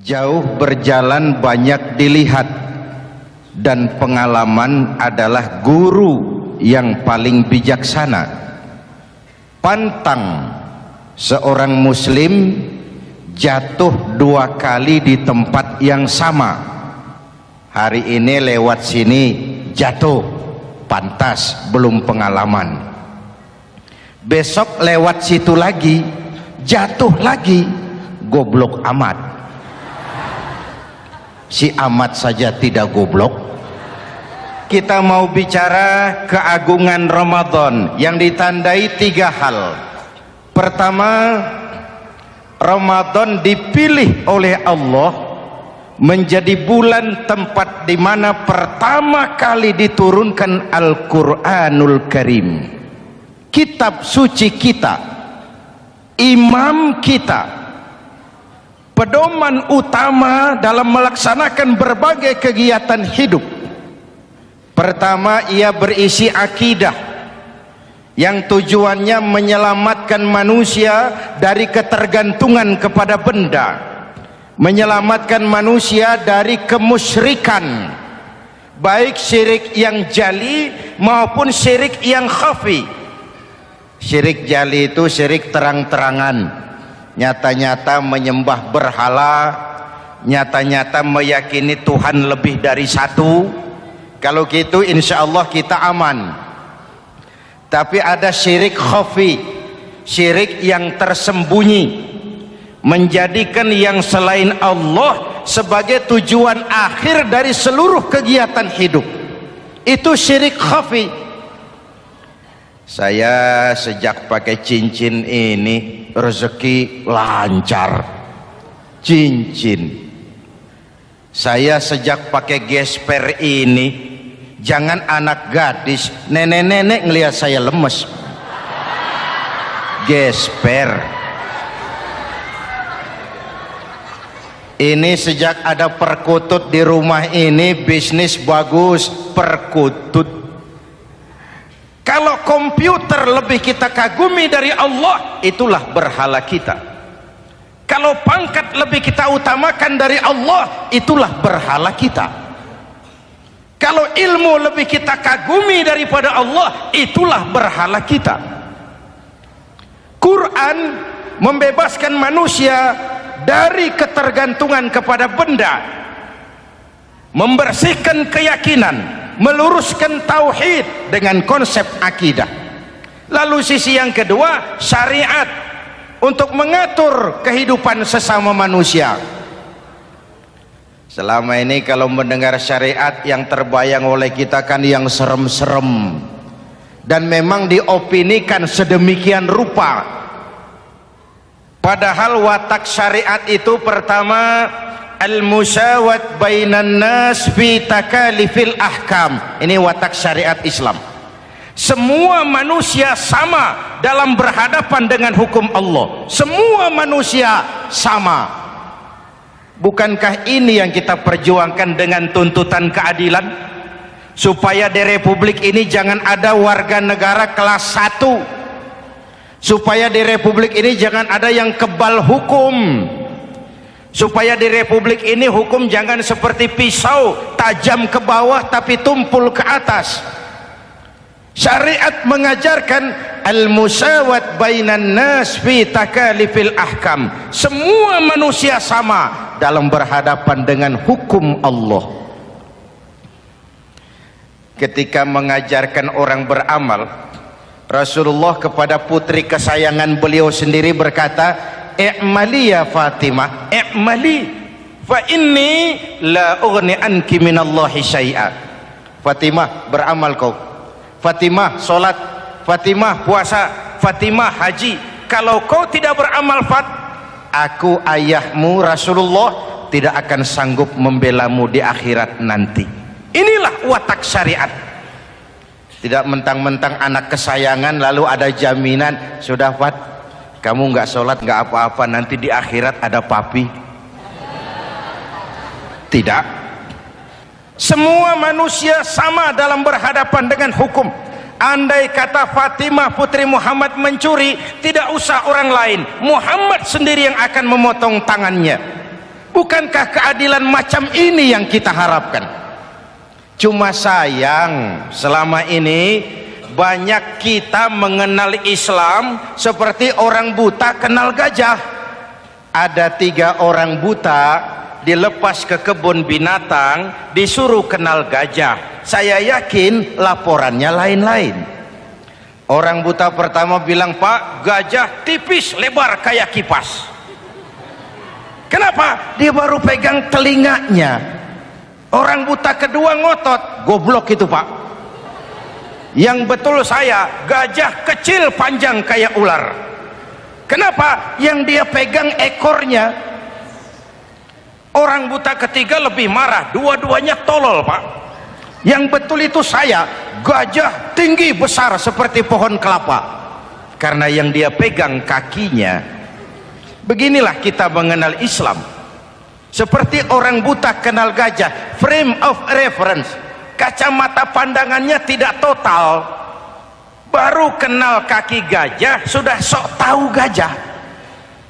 Jauh berjalan banyak dilihat, dan pengalaman adalah guru yang paling bijaksana. Pantang seorang muslim jatuh 2 kali di tempat yang sama. Hari ini lewat sini jatuh, pantas belum pengalaman. Besok lewat situ lagi jatuh lagi, goblok amat. Si amat saja tidak goblok. Kita mau bicara keagungan Ramadan yang ditandai 3 hal. Pertama, Ramadan dipilih oleh Allah menjadi bulan tempat di mana pertama kali diturunkan Al-Quranul Karim, kitab suci kita, imam kita, pedoman utama dalam melaksanakan berbagai kegiatan hidup. Pertama, ia berisi akidah yang tujuannya menyelamatkan manusia dari ketergantungan kepada benda, menyelamatkan manusia dari kemusyrikan, baik syirik yang jali maupun syirik yang khafi. Syirik jali itu syirik terang-terangan, nyata-nyata menyembah berhala, nyata-nyata meyakini Tuhan lebih dari satu. Kalau gitu insya Allah kita aman. Tapi ada syirik khafi, syirik yang tersembunyi, menjadikan yang selain Allah sebagai tujuan akhir dari seluruh kegiatan hidup. Itu syirik khafi. Saya sejak pakai cincin ini rezeki lancar. Cincin. Saya sejak pakai gesper ini, jangan anak gadis, nenek-nenek ngelihat saya lemes. Gesper. Ini sejak ada perkutut di rumah ini, bisnis bagus. Perkutut. Kalau komputer lebih kita kagumi dari Allah, itulah berhala kita. Kalau pangkat lebih kita utamakan dari Allah, itulah berhala kita. Kalau ilmu lebih kita kagumi daripada Allah, itulah berhala kita. Quran membebaskan manusia dari ketergantungan kepada benda, membersihkan keyakinan, meluruskan tauhid dengan konsep akidah. Lalu sisi yang kedua, syariat untuk mengatur kehidupan sesama manusia. Selama ini kalau mendengar syariat yang terbayang oleh kita kan yang serem-serem, dan memang diopinikan sedemikian rupa. Padahal watak syariat itu pertama, al-musawat bainan nas fi takalifil ahkam. Ini watak syariat Islam. Semua manusia sama dalam berhadapan dengan hukum Allah. Semua manusia sama. Bukankah ini yang kita perjuangkan dengan tuntutan keadilan? Supaya di Republik ini jangan ada warga negara kelas 1. Supaya di Republik ini jangan ada yang kebal hukum. Supaya di Republik ini hukum jangan seperti pisau, tajam ke bawah tapi tumpul ke atas. Syariat mengajarkan al-musawat bainan nas fi takalifil ahkam. Semua manusia sama dalam berhadapan dengan hukum Allah. Ketika mengajarkan orang beramal, Rasulullah kepada putri kesayangan beliau sendiri berkata, "I'mali ya Fatimah, i'mali fa inni la ughni anki minallahi syai'a." Fatimah, beramal kau. Fatimah, solat. Fatimah, puasa. Fatimah, haji. Kalau kau tidak beramal, aku ayahmu Rasulullah tidak akan sanggup membelamu di akhirat nanti. Inilah watak syariat. Tidak mentang-mentang anak kesayangan lalu ada jaminan, sudah Fat, kamu nggak sholat nggak apa-apa, nanti di akhirat ada papi. Tidak. Semua manusia sama dalam berhadapan dengan hukum. Andai kata Fatimah putri Muhammad mencuri, tidak usah orang lain, Muhammad sendiri yang akan memotong tangannya. Bukankah keadilan macam ini yang kita harapkan? Cuma sayang selama ini banyak kita mengenal Islam seperti orang buta kenal gajah. Ada 3 orang buta dilepas ke kebun binatang, disuruh kenal gajah. Saya yakin laporannya lain-lain. Orang buta pertama bilang, "Pak, gajah tipis lebar kayak kipas." Kenapa? Dia baru pegang telinganya. Orang buta kedua ngotot, "Goblok itu, Pak. Yang betul saya, gajah kecil panjang kayak ular." Kenapa? Yang dia pegang ekornya. Orang buta ketiga lebih marah, dua-duanya tolol, Pak. Yang betul itu saya, gajah tinggi besar seperti pohon kelapa. Karena yang dia pegang kakinya. Beginilah kita mengenal Islam. Seperti orang buta kenal gajah, frame of reference, kacamata pandangannya tidak total. Baru kenal kaki gajah sudah sok tahu gajah,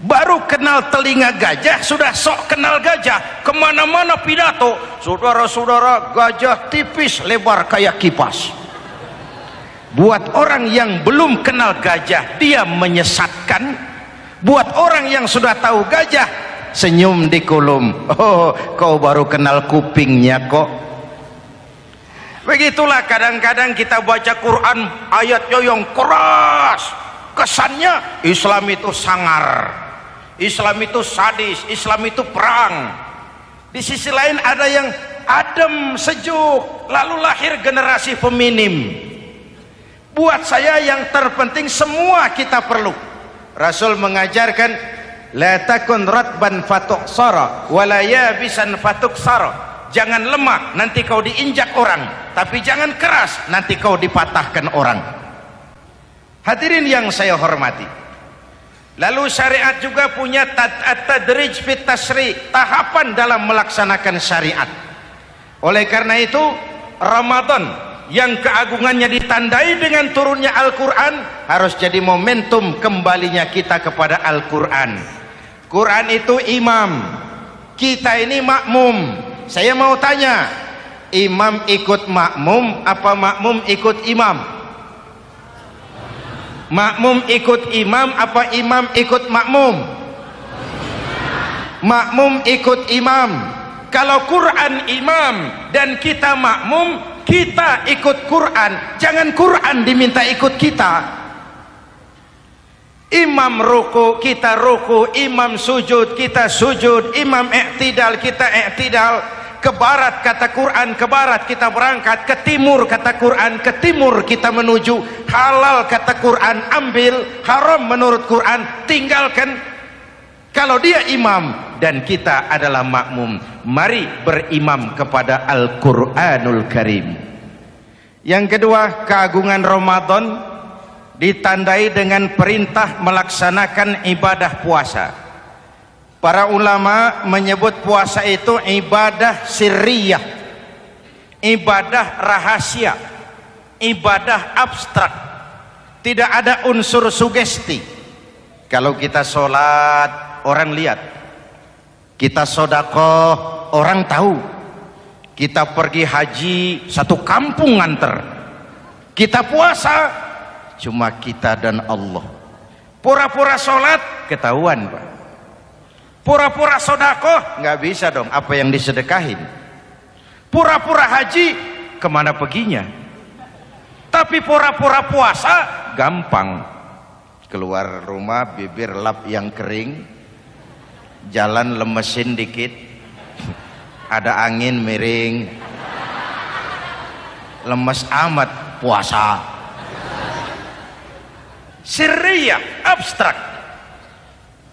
baru kenal telinga gajah sudah sok kenal gajah. Kemana-mana pidato, "Saudara-saudara, gajah tipis lebar kayak kipas." Buat orang yang belum kenal gajah, dia menyesatkan. Buat orang yang sudah tahu gajah, senyum di kolom. "Oh, kau baru kenal kupingnya kok." Begitulah kadang-kadang kita baca Quran, ayatnya yang keras, kesannya Islam itu sangar, Islam itu sadis, Islam itu perang. Di sisi lain ada yang adem, sejuk, lalu lahir generasi feminim. Buat saya yang terpenting semua kita perlu. Rasul mengajarkan, "La takun ratban fatuksara wa la yabisan fatuksara." Jangan lemah, nanti kau diinjak orang, tapi jangan keras, nanti kau dipatahkan orang. Hadirin yang saya hormati, lalu syariat juga punya at-tadrij fit tasri', tahapan dalam melaksanakan syariat. Oleh karena itu Ramadan yang keagungannya ditandai dengan turunnya Al-Quran harus jadi momentum kembalinya kita kepada Al-Quran. Quran itu imam, kita ini makmum. Saya mau tanya, imam ikut makmum apa makmum ikut imam? Makmum ikut imam apa imam ikut makmum? Makmum ikut imam. Kalau Quran imam dan kita makmum, kita ikut Quran, jangan Quran diminta ikut kita. Imam ruku, kita ruku, imam sujud, kita sujud, imam i'tidal, kita i'tidal. Ke barat kata Quran, ke barat kita berangkat, ke timur kata Quran, ke timur kita menuju. Halal kata Quran, ambil, haram menurut Quran, tinggalkan. Kalau dia imam dan kita adalah makmum, mari berimam kepada Al-Quranul Karim. Yang kedua, keagungan Ramadan ditandai dengan perintah melaksanakan ibadah puasa. Para ulama menyebut puasa itu ibadah sirriyah, ibadah rahasia, ibadah abstrak, tidak ada unsur sugesti. Kalau kita sholat orang lihat, kita sedekah orang tahu, kita pergi haji satu kampung nganter, kita puasa cuma kita dan Allah. Pura-pura sholat ketahuan, Pak. Pura-pura sedekah nggak bisa dong, apa yang disedekahin. Pura-pura haji kemana perginya? Tapi pura-pura puasa gampang. Keluar rumah bibir lap yang kering, jalan lemesin dikit, ada angin miring, lemes amat puasa. Sirriyah, abstrak.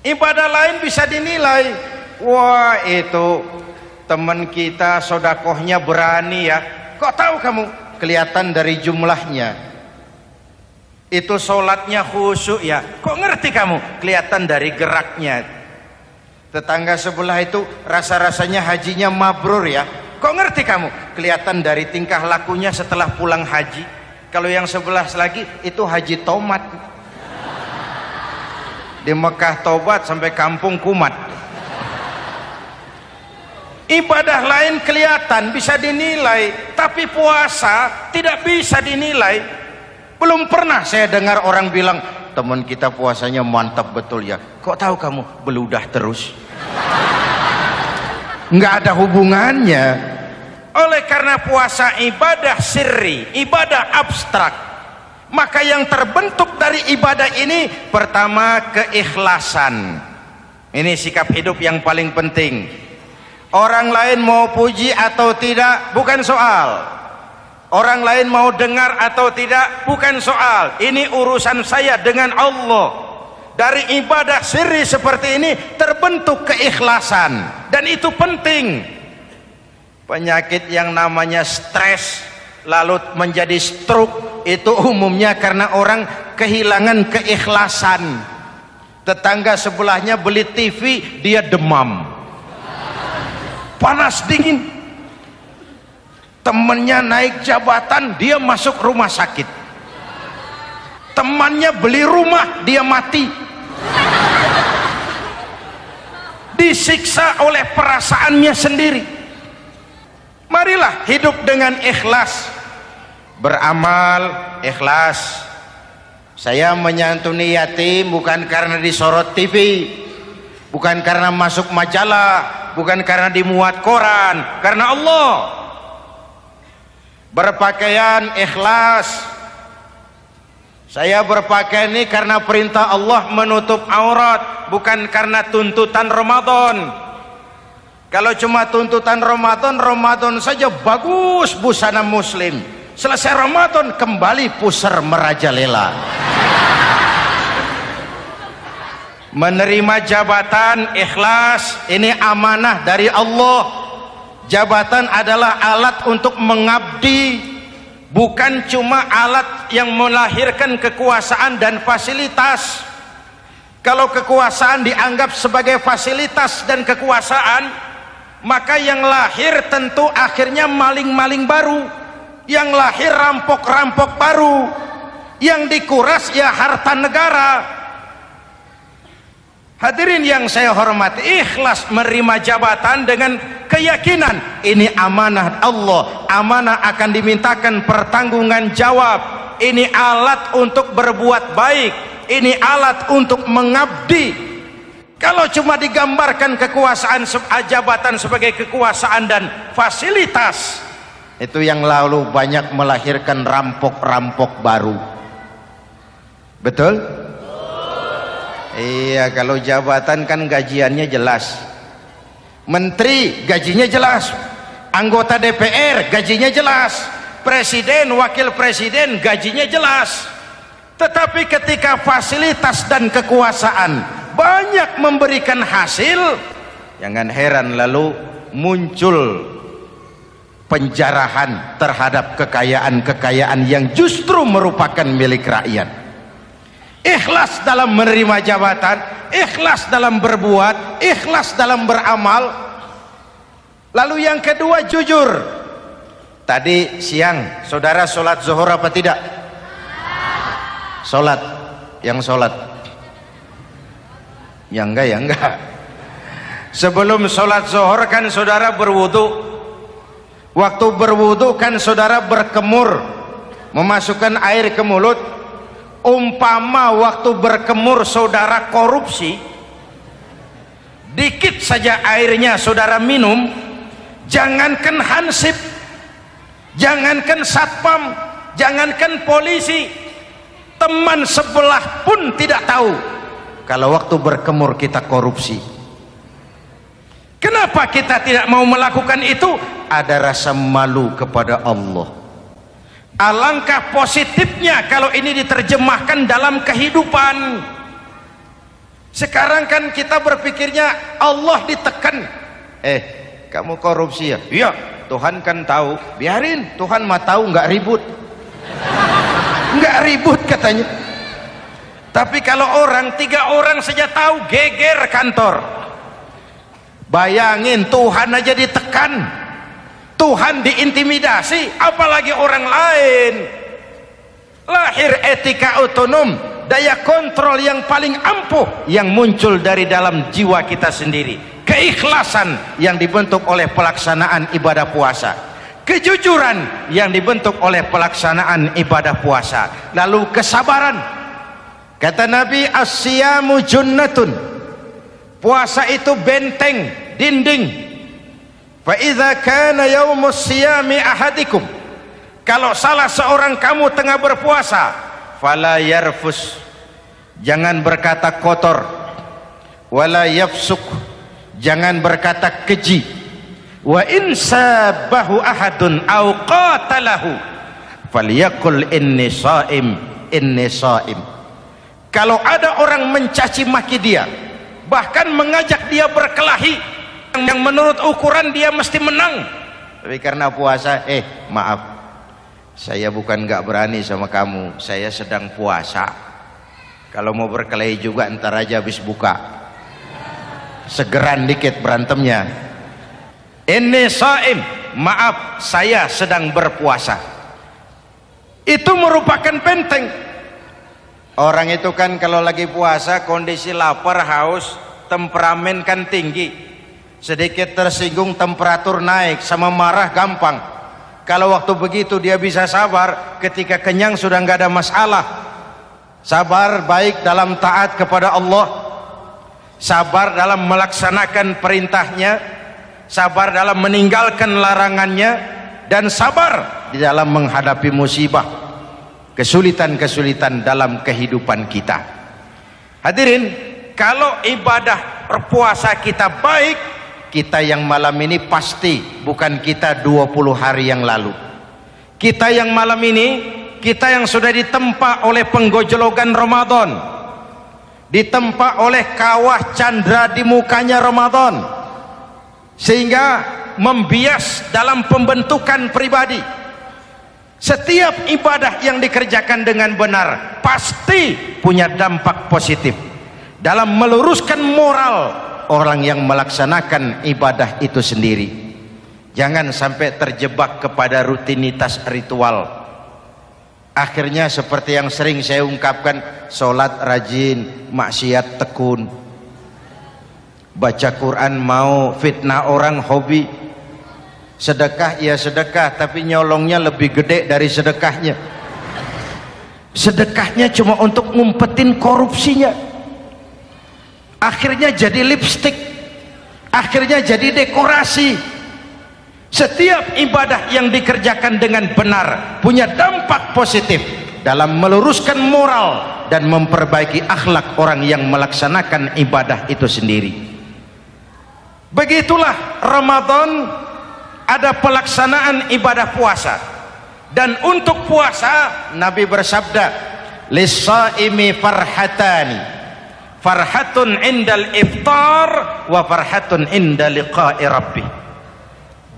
Ibadah lain bisa dinilai, wah itu teman kita sodakohnya berani ya. Kok tahu kamu? Kelihatan dari jumlahnya. Itu sholatnya khusyuk ya. Kok ngerti kamu? Kelihatan dari geraknya. Tetangga sebelah itu rasa-rasanya hajinya mabrur ya. Kok ngerti kamu? Kelihatan dari tingkah lakunya setelah pulang haji. Kalau yang sebelah lagi itu haji tomat. Di Mekah tobat sampai kampung kumat. Ibadah lain kelihatan bisa dinilai, tapi puasa tidak bisa dinilai. Belum pernah saya dengar orang bilang, teman kita puasanya mantap betul ya. Kok tahu kamu? Beludah terus. Nggak ada hubungannya. Oleh karena puasa ibadah sirri, ibadah abstrak, maka yang terbentuk dari ibadah ini pertama keikhlasan. Ini sikap hidup yang paling penting. Orang lain mau puji atau tidak bukan soal, orang lain mau dengar atau tidak bukan soal. Ini urusan saya dengan Allah. Dari ibadah sirri seperti ini terbentuk keikhlasan, dan itu penting. Penyakit yang namanya stres lalu menjadi stroke itu umumnya karena orang kehilangan keikhlasan. Tetangga sebelahnya beli TV, dia demam, panas dingin. Temannya naik jabatan, dia masuk rumah sakit. Temannya beli rumah, dia mati. Disiksa oleh perasaannya sendiri. Marilah hidup dengan ikhlas, beramal ikhlas. Saya menyantuni yatim bukan karena disorot TV, bukan karena masuk majalah, bukan karena dimuat koran, karena Allah. Berpakaian ikhlas. Saya berpakaian ini karena perintah Allah menutup aurat, bukan karena tuntutan Ramadan. Kalau cuma tuntutan Ramadan, Ramadan saja bagus busana muslim. Selesai Ramadan kembali pusar merajalela. Menerima jabatan ikhlas, ini amanah dari Allah. Jabatan adalah alat untuk mengabdi, bukan cuma alat yang melahirkan kekuasaan dan fasilitas. Kalau kekuasaan dianggap sebagai fasilitas dan kekuasaan, maka yang lahir tentu akhirnya maling-maling baru, yang lahir rampok-rampok baru, yang dikuras ya harta negara. Hadirin yang saya hormati, ikhlas menerima jabatan dengan keyakinan ini amanah Allah, amanah akan dimintakan pertanggungan jawab. Ini alat untuk berbuat baik, ini alat untuk mengabdi. Kalau cuma digambarkan kekuasaan jabatan sebagai kekuasaan dan fasilitas, itu yang lalu banyak melahirkan rampok-rampok baru. Betul? Iya, kalau jabatan kan gajiannya jelas. Menteri gajinya jelas, anggota DPR gajinya jelas, presiden, wakil presiden gajinya jelas. Tetapi ketika fasilitas dan kekuasaan banyak memberikan hasil, jangan heran lalu muncul penjarahan terhadap kekayaan-kekayaan yang justru merupakan milik rakyat. Ikhlas dalam menerima jabatan, ikhlas dalam berbuat, ikhlas dalam beramal. Lalu yang kedua, jujur. Tadi siang saudara sholat zuhur apa tidak? Sholat. Yang sholat? Ya enggak, ya enggak. Sebelum sholat zuhur kan saudara berwudu. Waktu berwudu kan saudara berkemur, memasukkan air ke mulut. Umpama waktu berkemur saudara korupsi, dikit saja airnya saudara minum, jangankan hansip, jangankan satpam, jangankan polisi, teman sebelah pun tidak tahu kalau waktu berkemur kita korupsi. Kenapa kita tidak mau melakukan itu? Ada rasa malu kepada Allah. Alangkah positifnya kalau ini diterjemahkan dalam kehidupan. Sekarang kan kita berpikirnya Allah ditekan. Kamu korupsi ya? Iya, Tuhan kan tahu. Biarin, Tuhan mah tahu, nggak ribut. Nggak ribut katanya. Tapi kalau orang, 3 orang saja tahu, geger kantor. Bayangin, Tuhan aja ditekan, Tuhan diintimidasi, apalagi orang lain. Lahir etika otonom, daya kontrol yang paling ampuh yang muncul dari dalam jiwa kita sendiri. keikhlasan yang dibentuk oleh pelaksanaan ibadah puasa, kejujuran yang dibentuk oleh pelaksanaan ibadah puasa, lalu kesabaran. Kata Nabi, as-siyamu junnatun, puasa itu benteng, dinding. Fa idza kana yaumus siyami ahadikum, kalau salah seorang kamu tengah berpuasa, fala yarfus, jangan berkata kotor, wala yafsuk, jangan berkata keji, wa in sabahu ahadun au qatalahu falyaqul inni shaim, inni shaim. Kalau ada orang mencaci maki dia, bahkan mengajak dia berkelahi yang menurut ukuran dia mesti menang, tapi karena puasa, maaf, saya bukan gak berani sama kamu, saya sedang puasa. Kalau mau berkelahi juga ntar aja habis buka, segeran dikit berantemnya. Inni shaim, maaf saya sedang berpuasa. Itu merupakan benteng. Orang itu kan kalau lagi puasa kondisi lapar, haus, temperamen kan tinggi, sedikit tersinggung temperatur naik, sama marah gampang. Kalau waktu begitu dia bisa sabar, ketika kenyang sudah nggak ada masalah. Sabar baik dalam taat kepada Allah, sabar dalam melaksanakan perintahnya, sabar dalam meninggalkan larangannya, dan sabar di dalam menghadapi musibah, kesulitan-kesulitan dalam kehidupan kita. Hadirin, kalau ibadah puasa kita baik, kita yang malam ini pasti bukan kita 20 hari yang lalu. Kita yang malam ini, kita yang sudah ditempa oleh penggojologan Ramadan, ditempa oleh kawah candra di mukanya Ramadan, sehingga membias dalam pembentukan pribadi. Setiap ibadah yang dikerjakan dengan benar pasti punya dampak positif dalam meluruskan moral orang yang melaksanakan ibadah itu sendiri. Jangan sampai terjebak kepada rutinitas ritual. Akhirnya seperti yang sering saya ungkapkan, sholat rajin, maksiat tekun, baca Quran mau, fitnah orang hobi, sedekah ya sedekah tapi nyolongnya lebih gede dari sedekahnya. Sedekahnya cuma untuk ngumpetin korupsinya. Akhirnya jadi lipstik, akhirnya jadi dekorasi. Setiap ibadah yang dikerjakan dengan benar punya dampak positif dalam meluruskan moral dan memperbaiki akhlak orang yang melaksanakan ibadah itu sendiri. Begitulah Ramadan, ada pelaksanaan ibadah puasa. Dan untuk puasa Nabi bersabda, lis-shaimi farhatani, farhatun indal iftar wa farhatun inda liqa'i rabbih.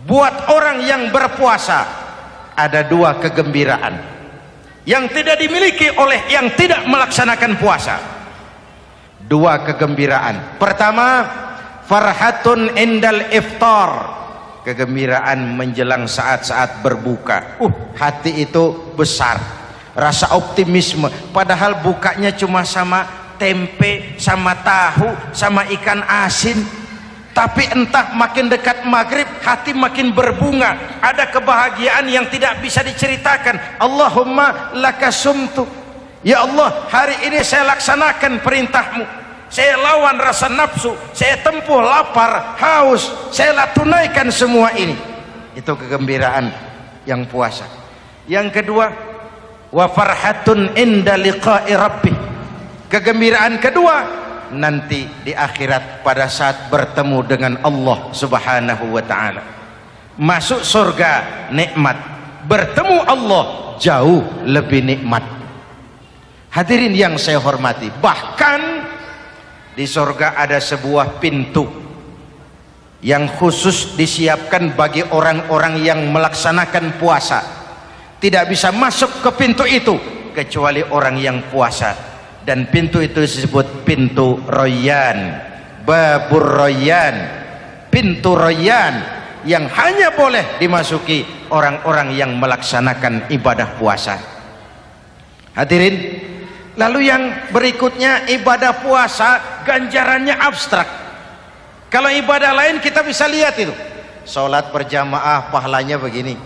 Buat orang yang berpuasa ada dua kegembiraan yang tidak dimiliki oleh yang tidak melaksanakan puasa. Dua kegembiraan. Pertama, farhatun indal iftar, kegembiraan menjelang saat-saat berbuka. Hati itu besar, rasa optimisme, padahal bukanya cuma sama tempe, sama tahu, sama ikan asin. Tapi entah makin dekat maghrib hati makin berbunga, ada kebahagiaan yang tidak bisa diceritakan. Allahumma lakasumtu, ya Allah hari ini saya laksanakan perintahmu, saya lawan rasa nafsu, saya tempuh lapar, haus, saya tunaikan semua ini. Itu kegembiraan yang puasa. Yang kedua, wa farhatun inda liqa'i rabbih, kegembiraan kedua nanti di akhirat pada saat bertemu dengan Allah subhanahu wa ta'ala. Masuk surga nikmat, bertemu Allah jauh lebih nikmat. Hadirin yang saya hormati, bahkan di surga ada sebuah pintu yang khusus disiapkan bagi orang-orang yang melaksanakan puasa. Tidak bisa masuk ke pintu itu kecuali orang yang puasa. Dan pintu itu disebut pintu Rayyan, Babur Rayyan, pintu Rayyan, yang hanya boleh dimasuki orang-orang yang melaksanakan ibadah puasa. Hadirin, lalu yang berikutnya, ibadah puasa ganjarannya abstrak. Kalau ibadah lain kita bisa lihat itu, sholat berjamaah pahalanya begini,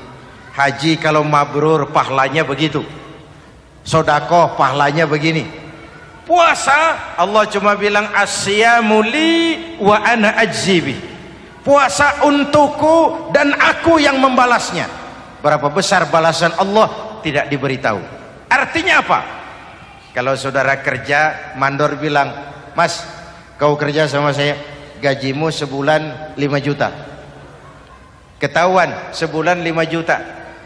haji kalau mabrur pahalanya begitu, sodakoh pahalanya begini. Puasa Allah cuma bilang as-siyamu li wa ana ajzibi, puasa untukku dan aku yang membalasnya. Berapa besar balasan Allah tidak diberitahu. Artinya apa? Kalau saudara kerja, mandor bilang, mas kau kerja sama saya, gajimu sebulan 5 juta, ketahuan sebulan 5 juta,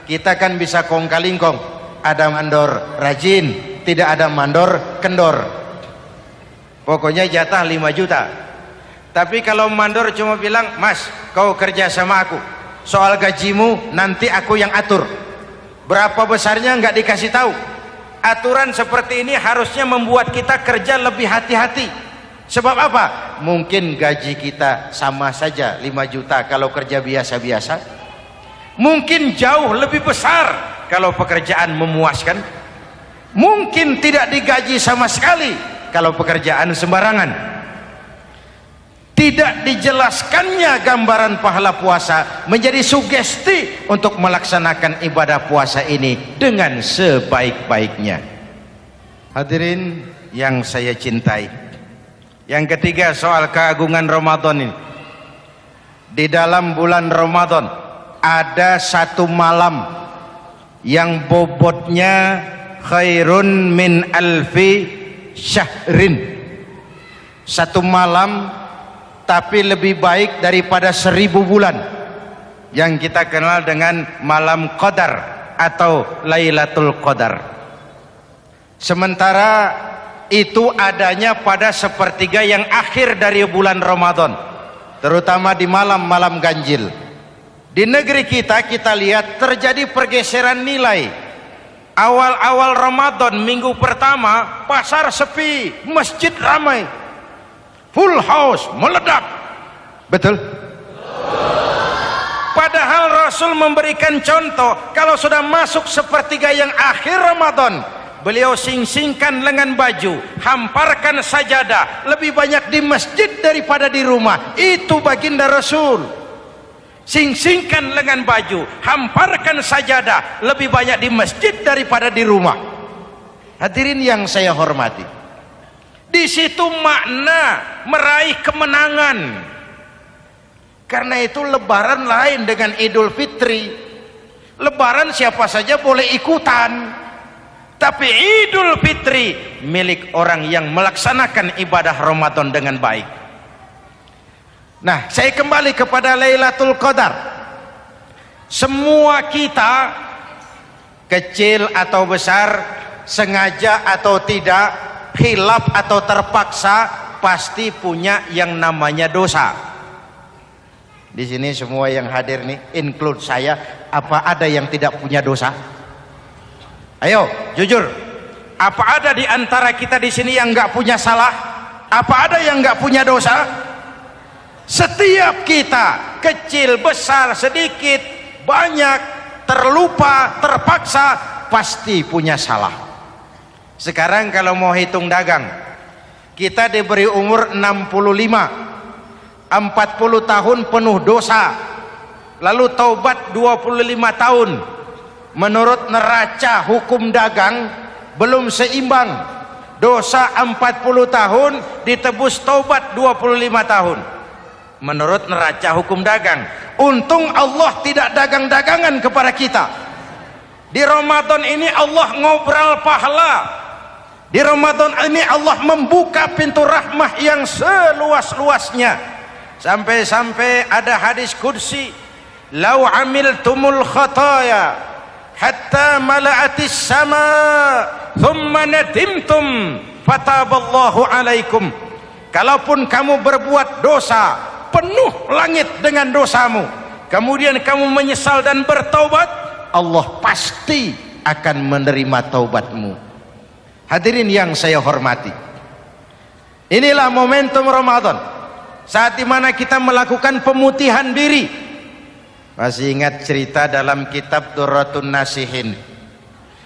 kita kan bisa kong kaling kong, ada mandor rajin, tidak ada mandor kendor, pokoknya jatah 5 juta. Tapi kalau mandor cuma bilang, mas kau kerja sama aku, soal gajimu nanti aku yang atur, berapa besarnya nggak dikasih tahu. Aturan seperti ini harusnya membuat kita kerja lebih hati-hati. Sebab apa? Mungkin gaji kita sama saja 5 juta kalau kerja biasa-biasa, mungkin jauh lebih besar kalau pekerjaan memuaskan, mungkin tidak digaji sama sekali kalau pekerjaan sembarangan. Tidak dijelaskannya gambaran pahala puasa menjadi sugesti untuk melaksanakan ibadah puasa ini dengan sebaik-baiknya. Hadirin yang saya cintai, yang ketiga soal keagungan Ramadan ini. Di dalam bulan Ramadan ada satu malam yang bobotnya khairun min alfi syahrin. Satu malam tapi lebih baik daripada 1000 bulan, yang kita kenal dengan malam Qadar atau Lailatul Qadar. Sementara itu adanya pada sepertiga yang akhir dari bulan Ramadan, terutama di malam-malam ganjil. Di negeri kita lihat terjadi pergeseran nilai. Awal-awal Ramadan, minggu pertama pasar sepi, masjid ramai, full house, meledak. Betul? Padahal Rasul memberikan contoh, kalau sudah masuk sepertiga yang akhir Ramadan, beliau sing-singkan lengan baju, hamparkan sajadah, lebih banyak di masjid daripada di rumah. Itu baginda Rasul. Sing-singkan lengan baju, hamparkan sajadah, lebih banyak di masjid daripada di rumah. Hadirin yang saya hormati, di situ makna meraih kemenangan. Karena itu lebaran lain dengan Idul Fitri. Lebaran siapa saja boleh ikutan, tapi Idul Fitri milik orang yang melaksanakan ibadah Ramadan dengan baik. Nah, saya kembali kepada Lailatul Qadar. Semua kita, kecil atau besar, sengaja atau tidak, khilaf atau terpaksa, pasti punya yang namanya dosa. Di sini semua yang hadir nih, include saya, apa ada yang tidak punya dosa? Ayo, jujur. Apa ada di antara kita di sini yang nggak punya salah? Apa ada yang nggak punya dosa? Setiap kita, kecil, besar, sedikit, banyak, terlupa, terpaksa, pasti punya salah. Sekarang kalau mau hitung dagang, kita diberi umur 65, 40 tahun penuh dosa, lalu taubat 25 tahun. Menurut neraca hukum dagang belum seimbang. Dosa 40 tahun ditebus taubat 25 tahun. Menurut neraca hukum dagang. Untung Allah tidak dagang-dagangan kepada kita. Di Ramadan ini Allah ngobrol pahala. Di Ramadan ini Allah membuka pintu rahmah yang seluas-luasnya. Sampai-sampai ada hadis qudsi, "Lau amiltumul khataya hatta mala'atis sama, thumma nadimtum, fataballahu alaikum." Kalaupun kamu berbuat dosa, penuh langit dengan dosamu, kemudian kamu menyesal dan bertaubat, Allah pasti akan menerima taubatmu. Hadirin yang saya hormati, inilah momentum Ramadan, saat dimana kita melakukan pemutihan diri. Masih ingat cerita dalam kitab Durratun Nasihin?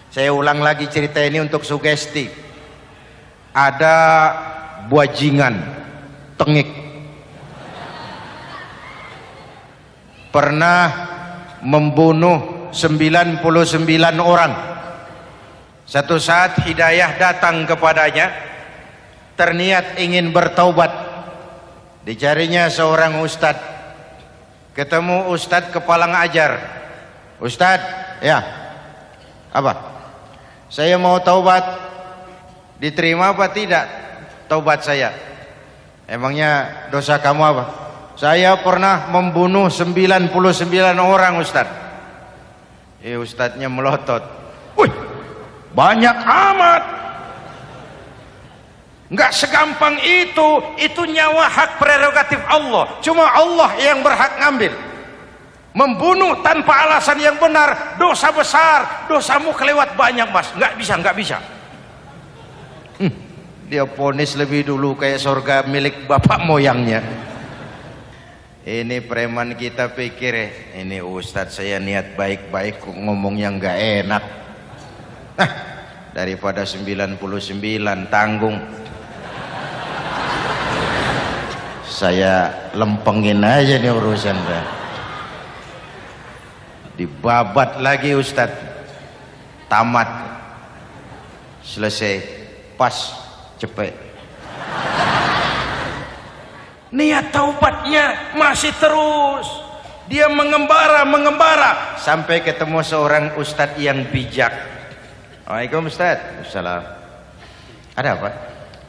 Saya ulang lagi cerita ini untuk sugesti. Ada buajingan tengik pernah membunuh 99 orang. Satu saat hidayah datang kepadanya, terniat ingin bertaubat. Dicarinya seorang ustadz, ketemu ustadz kepala ngajar. Ustadz, ya, apa? Saya mau taubat, diterima apa tidak taubat saya? Emangnya dosa kamu apa? Saya pernah membunuh 99 orang, Ustadz. Ustadznya melotot. Wih, banyak amat. Enggak segampang itu nyawa hak prerogatif Allah. Cuma Allah yang berhak ngambil. Membunuh tanpa alasan yang benar, dosa besar. Dosamu kelewat banyak, Mas. Enggak bisa. Dia ponis lebih dulu kayak surga milik bapak moyangnya. Ini preman kita pikir ini ustadz saya niat baik-baik ngomongnya nggak enak. Daripada 99 tanggung. Saya lempengin aja nih urusan dah. Dibabat lagi ustadz. Tamat. Selesai. Pas. Cepet. Niat taubatnya masih terus. Dia mengembara sampai ketemu seorang ustadz yang bijak. Waalaikumsalam Ustadz. Assalam. Ada apa?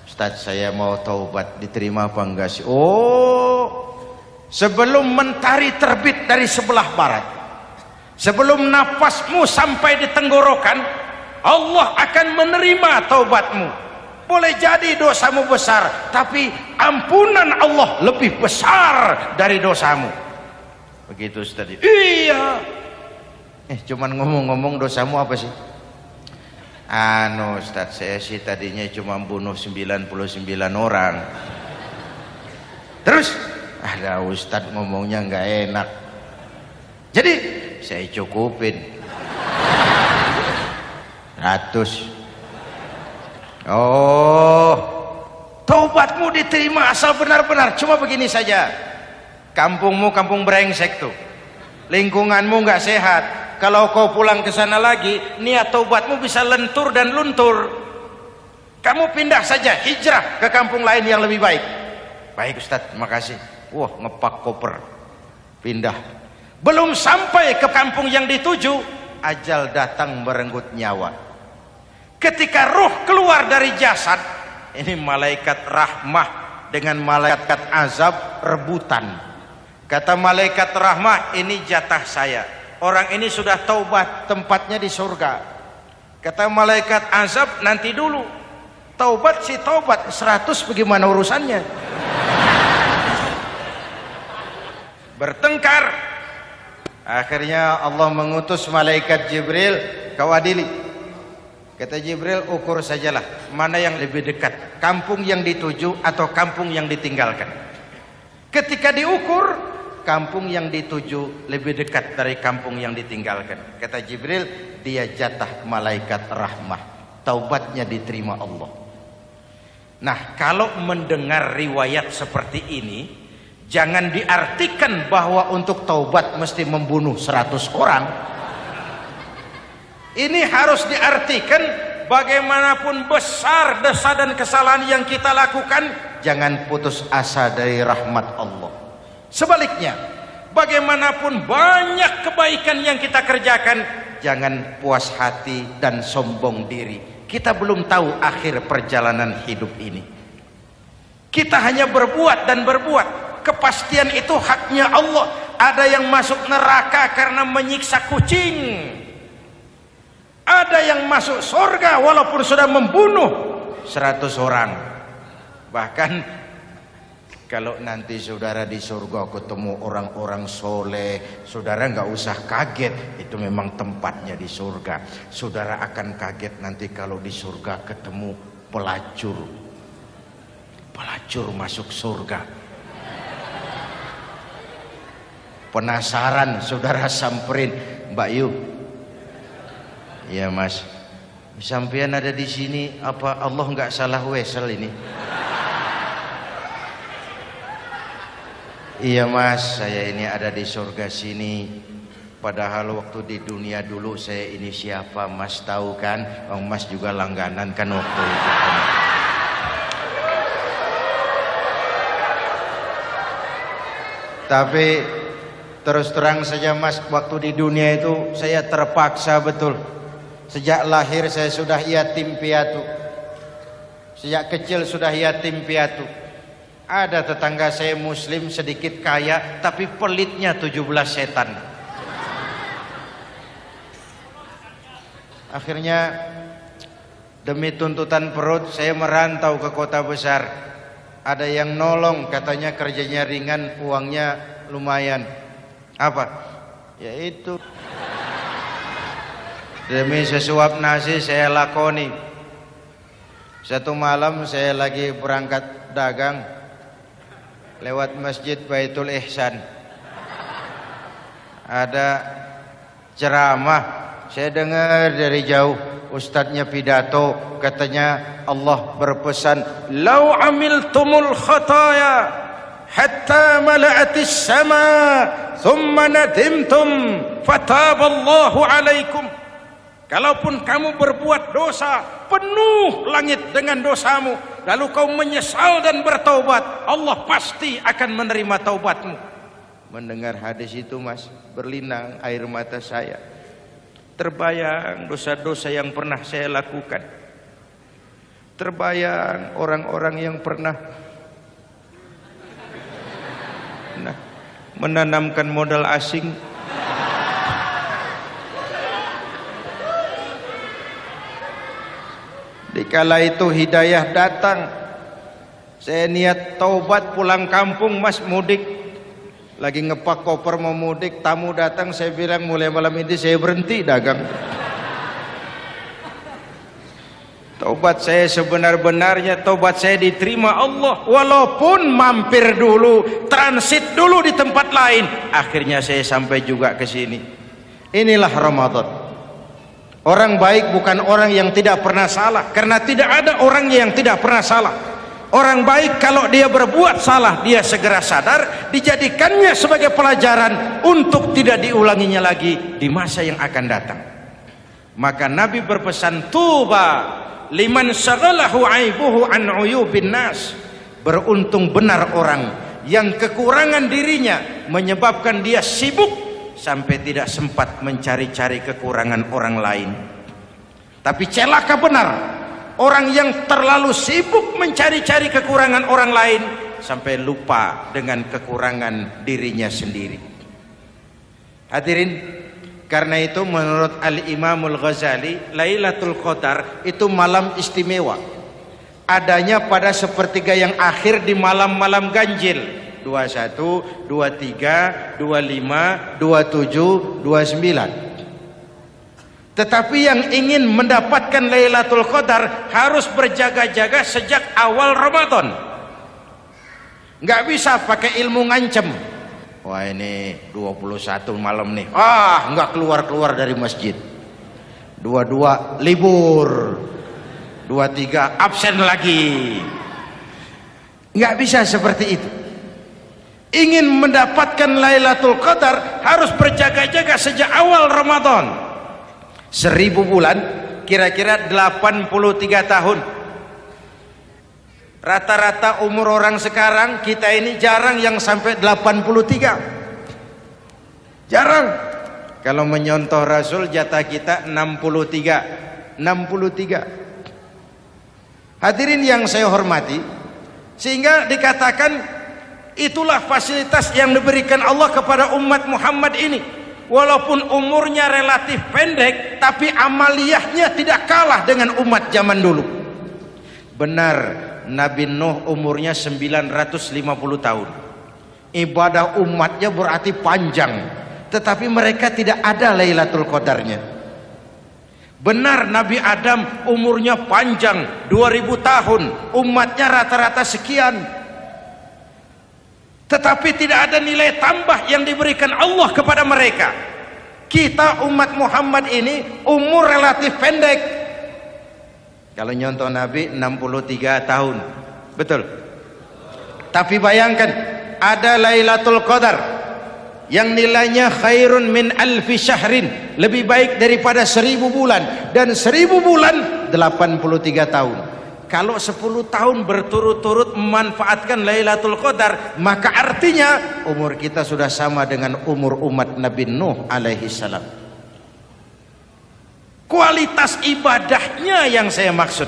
Ustadz, saya mau taubat, diterima apa enggak sih? Oh, sebelum mentari terbit dari sebelah barat, sebelum nafasmu sampai di tenggorokan, Allah akan menerima taubatmu. Boleh jadi dosamu besar, tapi ampunan Allah lebih besar dari dosamu. Begitu tadi. Iya. Cuman ngomong-ngomong dosamu apa sih? Ustadz, saya sih tadinya cuma bunuh 99 orang. Terus ada ustadz ngomongnya nggak enak. Jadi saya cukupin 100. Oh, taubatmu diterima asal benar-benar. Cuma begini saja, kampungmu kampung brengsek tuh, lingkunganmu nggak sehat. Kalau kau pulang ke sana lagi, niat taubatmu bisa lentur dan luntur. Kamu pindah saja, hijrah ke kampung lain yang lebih baik. Baik Ustadz, terima kasih. Wah, ngepak koper, pindah. Belum sampai ke kampung yang dituju, ajal datang merenggut nyawa. Ketika ruh keluar dari jasad, ini malaikat rahmah dengan malaikat azab rebutan. Kata malaikat rahmah, ini jatah saya. Orang ini sudah taubat, tempatnya di surga. Kata malaikat azab, nanti dulu. Taubat si taubat, 100 bagaimana urusannya? Bertengkar. Akhirnya Allah mengutus malaikat Jibril, kau adili. Kata Jibril, ukur sajalah mana yang lebih dekat, kampung yang dituju atau kampung yang ditinggalkan. Ketika diukur, kampung yang dituju lebih dekat dari kampung yang ditinggalkan. Kata Jibril, dia jatah malaikat rahmah, taubatnya diterima Allah. Nah, kalau mendengar riwayat seperti ini, jangan diartikan bahwa untuk taubat mesti membunuh 100 orang. Ini harus diartikan bagaimanapun besar dosa dan kesalahan yang kita lakukan, jangan putus asa dari rahmat Allah. Sebaliknya, bagaimanapun banyak kebaikan yang kita kerjakan, jangan puas hati dan sombong diri. Kita belum tahu akhir perjalanan hidup ini. Kita hanya berbuat dan berbuat. Kepastian itu haknya Allah. Ada yang masuk neraka karena menyiksa kucing. Ada yang masuk surga walaupun sudah membunuh 100 orang. Bahkan kalau nanti saudara di surga ketemu orang-orang soleh, saudara nggak usah kaget, itu memang tempatnya di surga. Saudara akan kaget nanti kalau di surga ketemu pelacur. Pelacur masuk surga. Penasaran, saudara samperin, Mbak Yu. Ya Mas, sampean ada di sini, apa Allah nggak salah wesel ini? Iya mas, saya ini ada di surga sini. Padahal waktu di dunia dulu saya ini siapa mas tahu kan? Mas juga langganan kan waktu itu kan. Tapi terus terang saja mas, waktu di dunia itu saya terpaksa betul. Sejak lahir saya sudah yatim piatu. Sejak kecil sudah yatim piatu. Ada tetangga saya muslim sedikit kaya, tapi pelitnya 17 setan. Akhirnya demi tuntutan perut saya merantau ke kota besar. Ada yang nolong, katanya kerjanya ringan, uangnya lumayan. Apa? Ya itu. Demi sesuap nasi saya lakoni. Satu malam saya lagi berangkat dagang, lewat Masjid Baitul Ihsan. Ada ceramah, saya dengar dari jauh. Ustadznya pidato, katanya Allah berpesan, "Lau amiltumul khataya hatta mala'atis sama, thumma nadimtum, fataballahu alaikum." Kalaupun kamu berbuat dosa, penuh langit dengan dosamu, lalu kau menyesal dan bertaubat, Allah pasti akan menerima taubatmu. Mendengar hadis itu mas, berlinang air mata saya. Terbayang dosa-dosa yang pernah saya lakukan. Terbayang orang-orang yang pernah menanamkan modal asing. Dikala itu hidayah datang, saya niat taubat pulang kampung mas, mudik. Lagi ngepak koper mau mudik, tamu datang, saya bilang mulai malam ini saya berhenti dagang. Taubat saya sebenar-benarnya, taubat saya diterima Allah, walaupun mampir dulu, transit dulu di tempat lain, akhirnya saya sampai juga ke sini. Inilah Ramadan. Orang baik bukan orang yang tidak pernah salah, karena tidak ada orang yang tidak pernah salah. Orang baik kalau dia berbuat salah, dia segera sadar, dijadikannya sebagai pelajaran untuk tidak diulanginya lagi di masa yang akan datang. Maka Nabi berpesan, tuba liman syaghalahu aibuhu an uyubin nas. Beruntung benar orang yang kekurangan dirinya menyebabkan dia sibuk sampai tidak sempat mencari-cari kekurangan orang lain. Tapi celaka benar orang yang terlalu sibuk mencari-cari kekurangan orang lain sampai lupa dengan kekurangan dirinya sendiri. Hadirin, karena itu menurut Al-Imamul Ghazali, Lailatul Qadar itu malam istimewa. Adanya pada sepertiga yang akhir di malam-malam ganjil, 21, 23, 25, 27, 29. Tetapi yang ingin mendapatkan Lailatul Qadar harus berjaga-jaga sejak awal Ramadan. Nggak bisa pakai ilmu ngancem. Wah ini 21 malam nih, nggak keluar-keluar dari masjid. 22 libur, 23 absen lagi. Nggak bisa seperti itu. Ingin mendapatkan Lailatul Qadar harus berjaga-jaga sejak awal Ramadan. 1000 bulan kira-kira 83 tahun. Rata-rata umur orang sekarang kita ini jarang yang sampai 83. Jarang. Kalau menyontoh Rasul jatah kita 63. Hadirin yang saya hormati, sehingga dikatakan itulah fasilitas yang diberikan Allah kepada umat Muhammad ini. Walaupun umurnya relatif pendek, tapi amaliyahnya tidak kalah dengan umat zaman dulu. Benar, Nabi Nuh umurnya 950 tahun. Ibadah umatnya berarti panjang, tetapi mereka tidak ada Lailatul Qadarnya. Benar, Nabi Adam umurnya panjang, 2000 tahun, umatnya rata-rata sekian. Tetapi tidak ada nilai tambah yang diberikan Allah kepada mereka. Kita umat Muhammad ini umur relatif pendek. Kalau nyontoh Nabi 63 tahun. Betul. Tapi bayangkan ada Lailatul Qadar yang nilainya khairun min alfi syahrin, lebih baik daripada 1000 bulan, dan 1000 bulan 83 tahun. Kalau 10 tahun berturut-turut memanfaatkan Lailatul Qadar, maka artinya umur kita sudah sama dengan umur umat Nabi Nuh alaihi salam. Kualitas ibadahnya yang saya maksud.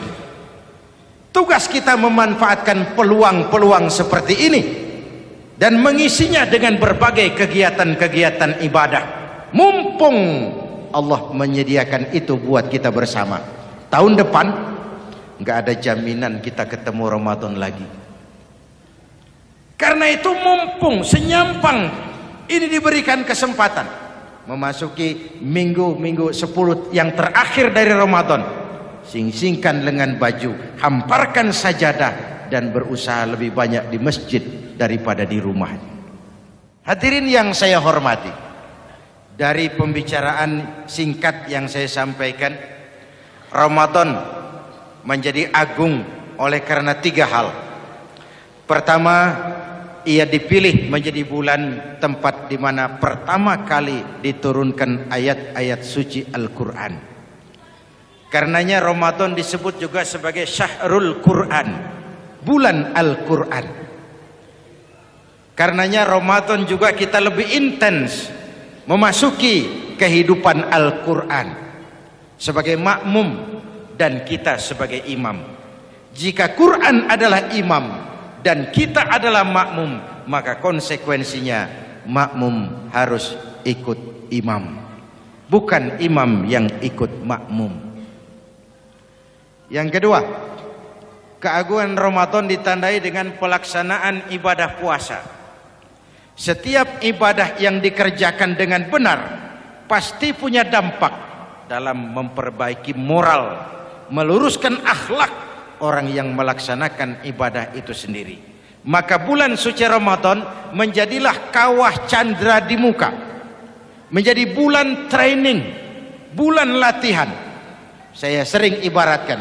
Tugas kita memanfaatkan peluang-peluang seperti ini dan mengisinya dengan berbagai kegiatan-kegiatan ibadah. Mumpung Allah menyediakan itu buat kita bersama. Tahun depan nggak ada jaminan kita ketemu Ramadan lagi. Karena itu mumpung senyampang ini diberikan kesempatan memasuki minggu-minggu 10 yang terakhir dari Ramadan, sing-singkan lengan baju, hamparkan sajadah, dan berusaha lebih banyak di masjid daripada di rumah. Hadirin yang saya hormati, dari pembicaraan singkat yang saya sampaikan, Ramadan menjadi agung oleh karena 3 hal. Pertama, ia dipilih menjadi bulan tempat di mana pertama kali diturunkan ayat-ayat suci Al-Quran. Karenanya Ramadan disebut juga sebagai Syahrul Quran, bulan Al-Quran. Karenanya Ramadan juga kita lebih intens memasuki kehidupan Al-Quran sebagai makmum dan kita sebagai imam. Jika Quran adalah imam dan kita adalah makmum, maka konsekuensinya makmum harus ikut imam, bukan imam yang ikut makmum. Yang kedua, keagungan Ramadan ditandai dengan pelaksanaan ibadah puasa. Setiap ibadah yang dikerjakan dengan benar pasti punya dampak dalam memperbaiki moral, meluruskan akhlak orang yang melaksanakan ibadah itu sendiri. Maka bulan suci Ramadan menjadilah kawah candra di muka, menjadi bulan training, bulan latihan. Saya sering ibaratkan,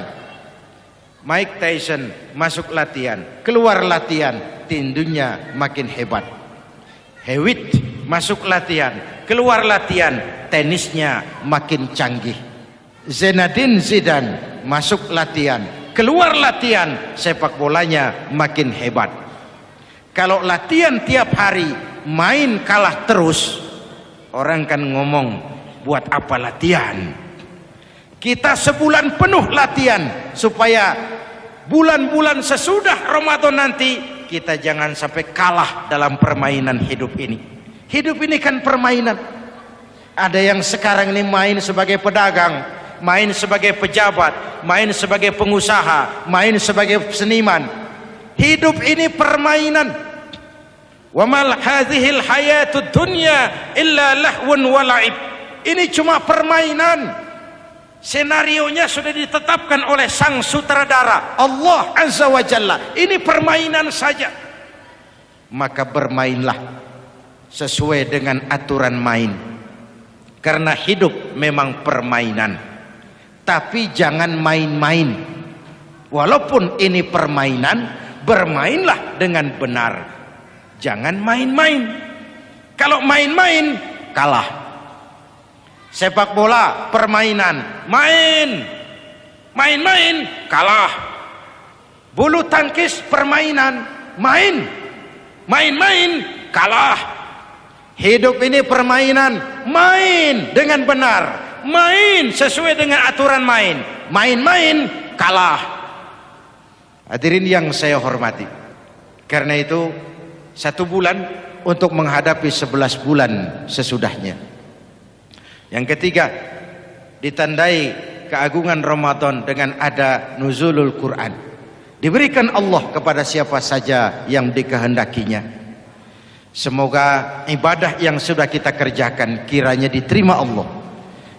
Mike Tyson masuk latihan, keluar latihan, tindunya makin hebat. Hewitt masuk latihan, keluar latihan, tenisnya makin canggih. Zinedine Zidane masuk latihan, keluar latihan, sepak bolanya makin hebat. Kalau latihan tiap hari, main kalah terus, orang kan ngomong, buat apa latihan? Kita sebulan penuh latihan supaya bulan-bulan sesudah Ramadan nanti kita jangan sampai kalah dalam permainan hidup ini. Hidup ini kan permainan. Ada yang sekarang ini main sebagai pedagang, main sebagai pejabat, main sebagai pengusaha, main sebagai seniman. Hidup ini permainan. Wa mal hadhil hayatud dunya illa lahwun wa la'ib. Ini cuma permainan. Senarionya sudah ditetapkan oleh sang sutradara Allah Azza wa Jalla. Ini permainan saja. Maka bermainlah sesuai dengan aturan main. Karena hidup memang permainan. Tapi jangan main-main. Walaupun ini permainan, bermainlah dengan benar. Jangan main-main. Kalau main-main, kalah. Sepak bola permainan, main-main kalah. Bulu tangkis permainan, main-main kalah. Hidup ini permainan, main dengan benar, main sesuai dengan aturan main, main-main kalah. Hadirin yang saya hormati, karena itu 1 bulan untuk menghadapi 11 bulan sesudahnya. Yang ketiga, ditandai keagungan Ramadan dengan ada nuzulul Quran. Diberikan Allah kepada siapa saja yang dikehendakinya. Semoga ibadah yang sudah kita kerjakan kiranya diterima Allah.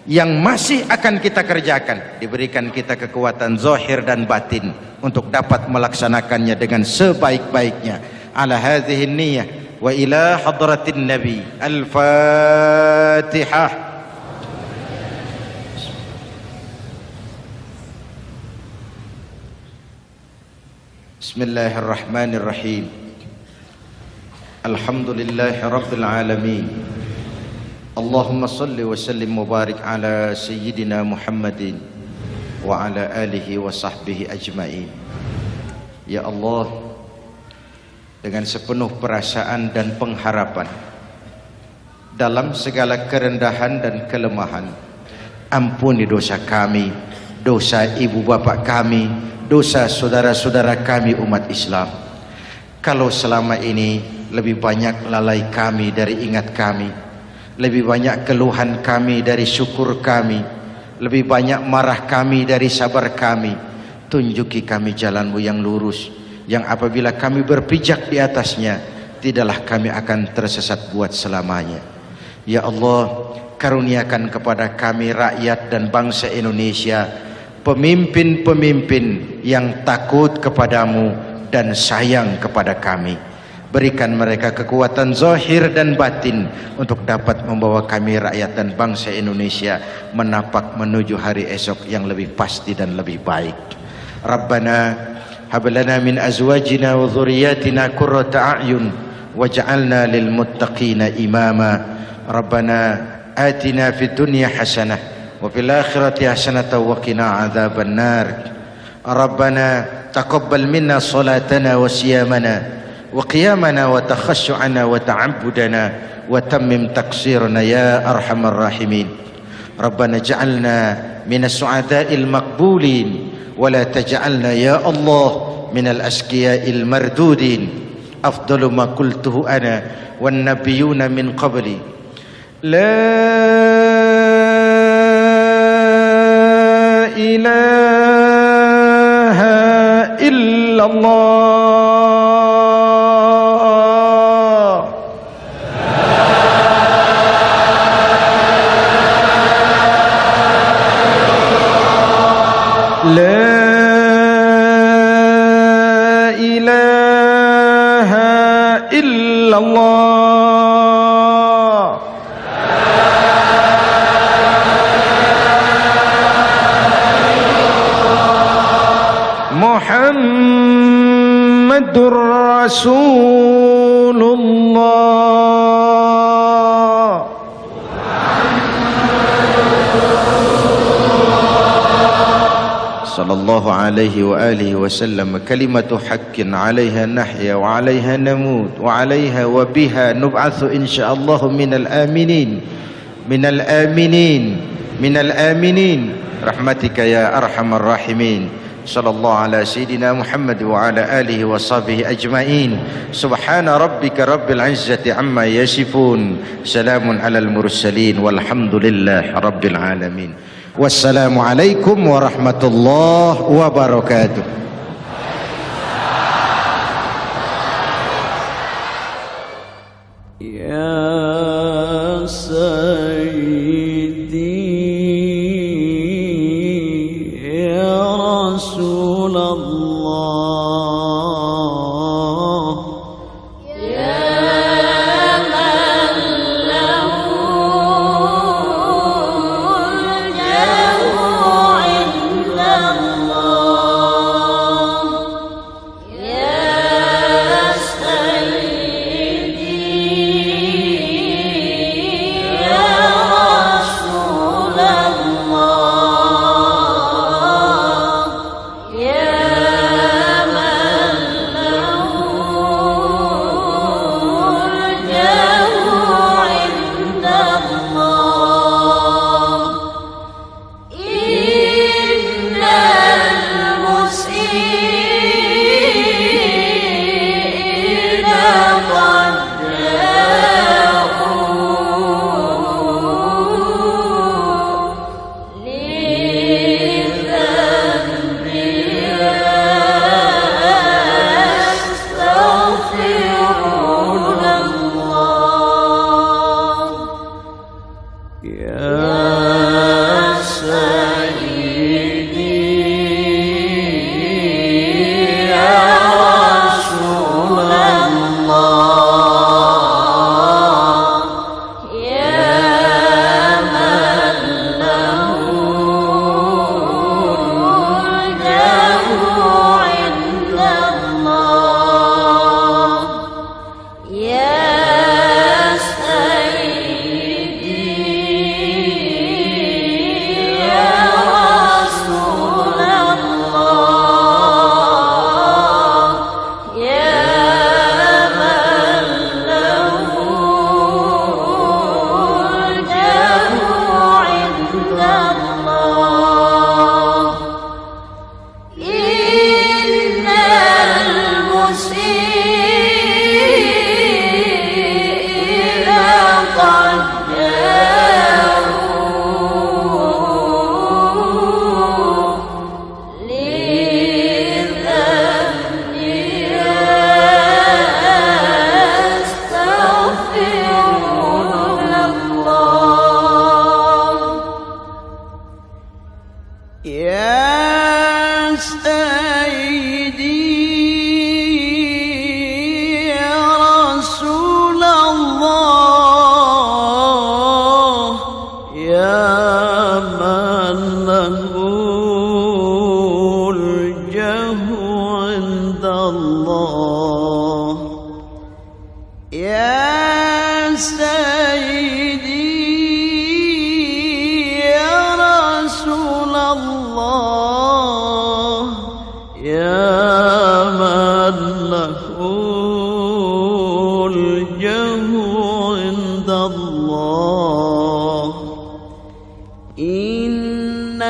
Yang masih akan kita kerjakan, diberikan kita kekuatan zahir dan batin untuk dapat melaksanakannya dengan sebaik-baiknya. Ala hadhihi niyyah wa ila hadratin nabi. Al-Fatihah. Bismillahirrahmanirrahim. Alhamdulillahi Rabbil Alamin. Allahumma salli wa sallim mubarak ala Sayyidina Muhammadin wa ala alihi wa sahbihi ajma'in. Ya Allah, dengan sepenuh perasaan dan pengharapan, dalam segala kerendahan dan kelemahan, ampuni dosa kami, dosa ibu bapak kami, dosa saudara-saudara kami umat Islam. Kalau selama ini lebih banyak lalai kami dari ingat kami, lebih banyak keluhan kami dari syukur kami, lebih banyak marah kami dari sabar kami, tunjuki kami jalan-Mu yang lurus, yang apabila kami berpijak di atasnya, tidaklah kami akan tersesat buat selamanya. Ya Allah, karuniakan kepada kami rakyat dan bangsa Indonesia pemimpin-pemimpin yang takut kepadamu dan sayang kepada kami. Berikan mereka kekuatan zahir dan batin untuk dapat membawa kami rakyat dan bangsa Indonesia menapak menuju hari esok yang lebih pasti dan lebih baik. Rabbana hab lana min azwajina wa dhurriyyatina qurrata a'yun waj'alna lil muttaqina imama. Rabbana atina fid dunya hasanah wa fil akhirati hasanah wa qina adzaban nar. Rabbana taqabbal minna salatana wa siyamana wa qiyamana wa takhashu'ana wa ta'abbudana wa tammim taqsirana ya arhamar rahimin. Rabbana ja'alna minas su'ada'il maqbulin wa la taj'alna ya Allah minal asqiya'il mardudin. Afdalu ma qultuhu ana wan nabiyyuna min qabli la ilaha illallah. La ilaha illallah. Muhammadur Rasulullah. Sallallahu alaihi wa alihi wasallam. Kalimatu haqqin 'alaiha nahya wa 'alaiha namut wa 'alaiha wa biha nub'atsu insyaallah minal aminin minal aminin minal aminin rahmatika ya arhamar rahimin. Sallallahu ala sayyidina Muhammad wa ala alihi wa sahbihi ajma'in. Subhana rabbika rabbil izzati amma yasifun, salamun alal mursalin walhamdulillahi rabbil alamin. Wassalamualaikum warahmatullahi wabarakatuh. Ya Sayyidi ya Rasulullah. Yeah.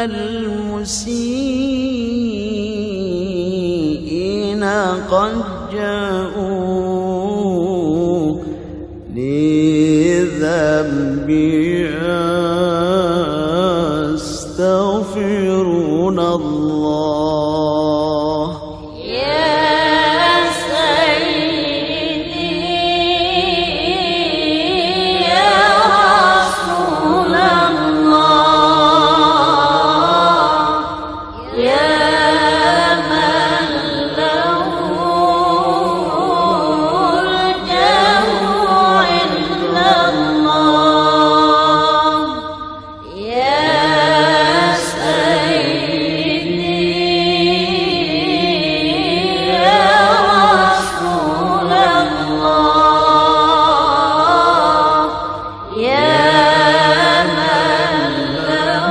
المسيئين قد جاءوا لذنب يستغفرون الله يا سيدي يا رسول الله يا من له الجاه عند الله يا سيدي يا رسول الله يا من له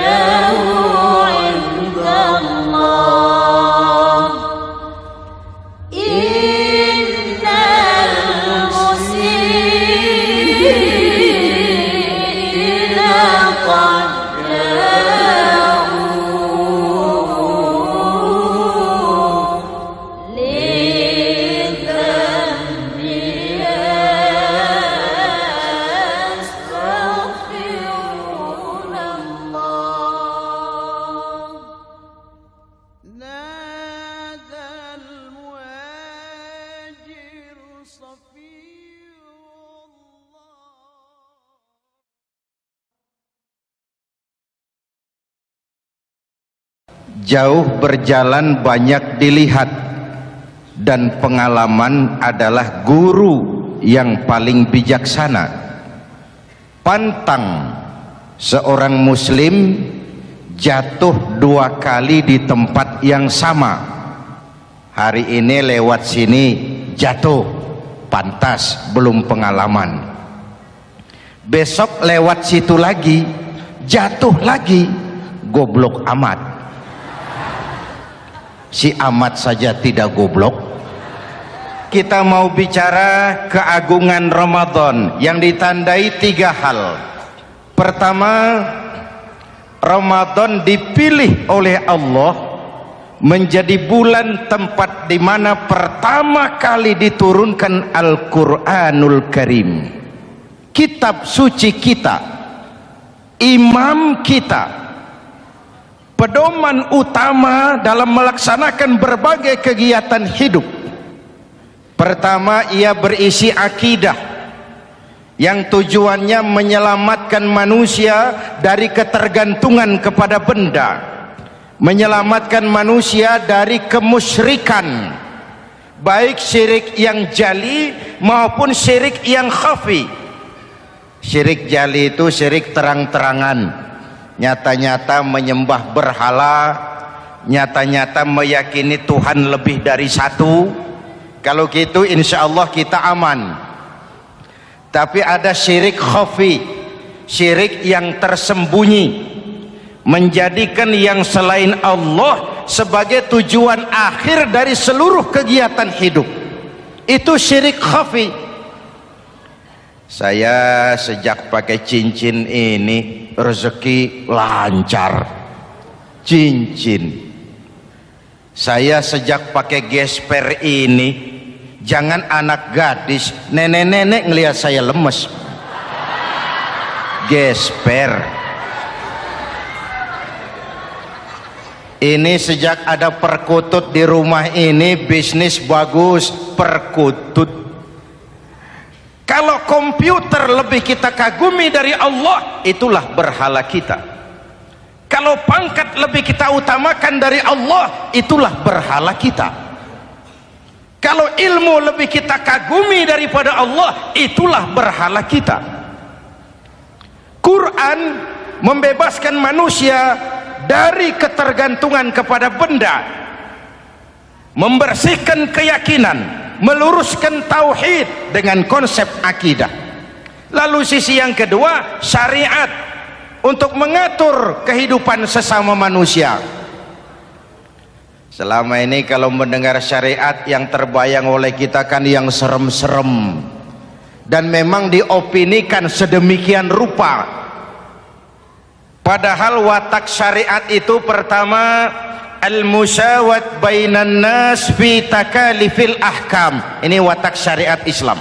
الجاه عند الله إن المسيئين قد جاءوا لذنب يستغفرون الله نادى المهاجر صفي الله Jauh berjalan banyak dilihat, dan pengalaman adalah guru yang paling bijaksana. Pantang seorang muslim jatuh 2 kali di tempat yang sama. Hari ini lewat sini jatuh, pantas belum pengalaman. Besok lewat situ lagi jatuh lagi, goblok amat. Si amat saja tidak goblok. Kita mau bicara keagungan Ramadan yang ditandai 3 hal. Pertama, Ramadan dipilih oleh Allah menjadi bulan tempat di mana pertama kali diturunkan Al-Qur'anul Karim, kitab suci kita, imam kita, pedoman utama dalam melaksanakan berbagai kegiatan hidup. Pertama, ia berisi akidah yang tujuannya menyelamatkan manusia dari ketergantungan kepada benda, menyelamatkan manusia dari kemusyrikan, baik syirik yang jali maupun syirik yang khafi. Syirik jali itu syirik terang-terangan, nyata-nyata menyembah berhala, nyata-nyata meyakini Tuhan lebih dari satu. Kalau gitu insya Allah kita aman. Tapi ada syirik khafi, syirik yang tersembunyi, menjadikan yang selain Allah sebagai tujuan akhir dari seluruh kegiatan hidup. Itu syirik khafi. Saya sejak pakai cincin ini rezeki lancar. Cincin. Saya sejak pakai gesper ini, jangan anak gadis, nenek-nenek ngelihat saya lemes. Gesper. Ini sejak ada perkutut di rumah ini, bisnis bagus. Perkutut. Kalau komputer lebih kita kagumi dari Allah, itulah berhala kita. Kalau pangkat lebih kita utamakan dari Allah, itulah berhala kita. Kalau ilmu lebih kita kagumi daripada Allah, itulah berhala kita. Quran membebaskan manusia dari ketergantungan kepada benda, membersihkan keyakinan, meluruskan tauhid dengan konsep akidah. Lalu sisi yang kedua, syariat untuk mengatur kehidupan sesama manusia. Selama ini kalau mendengar syariat yang terbayang oleh kita kan yang serem-serem, dan memang diopinikan sedemikian rupa. Padahal watak syariat itu pertama al-musawat bainan nas fi takalifil ahkam. Ini watak syariat Islam.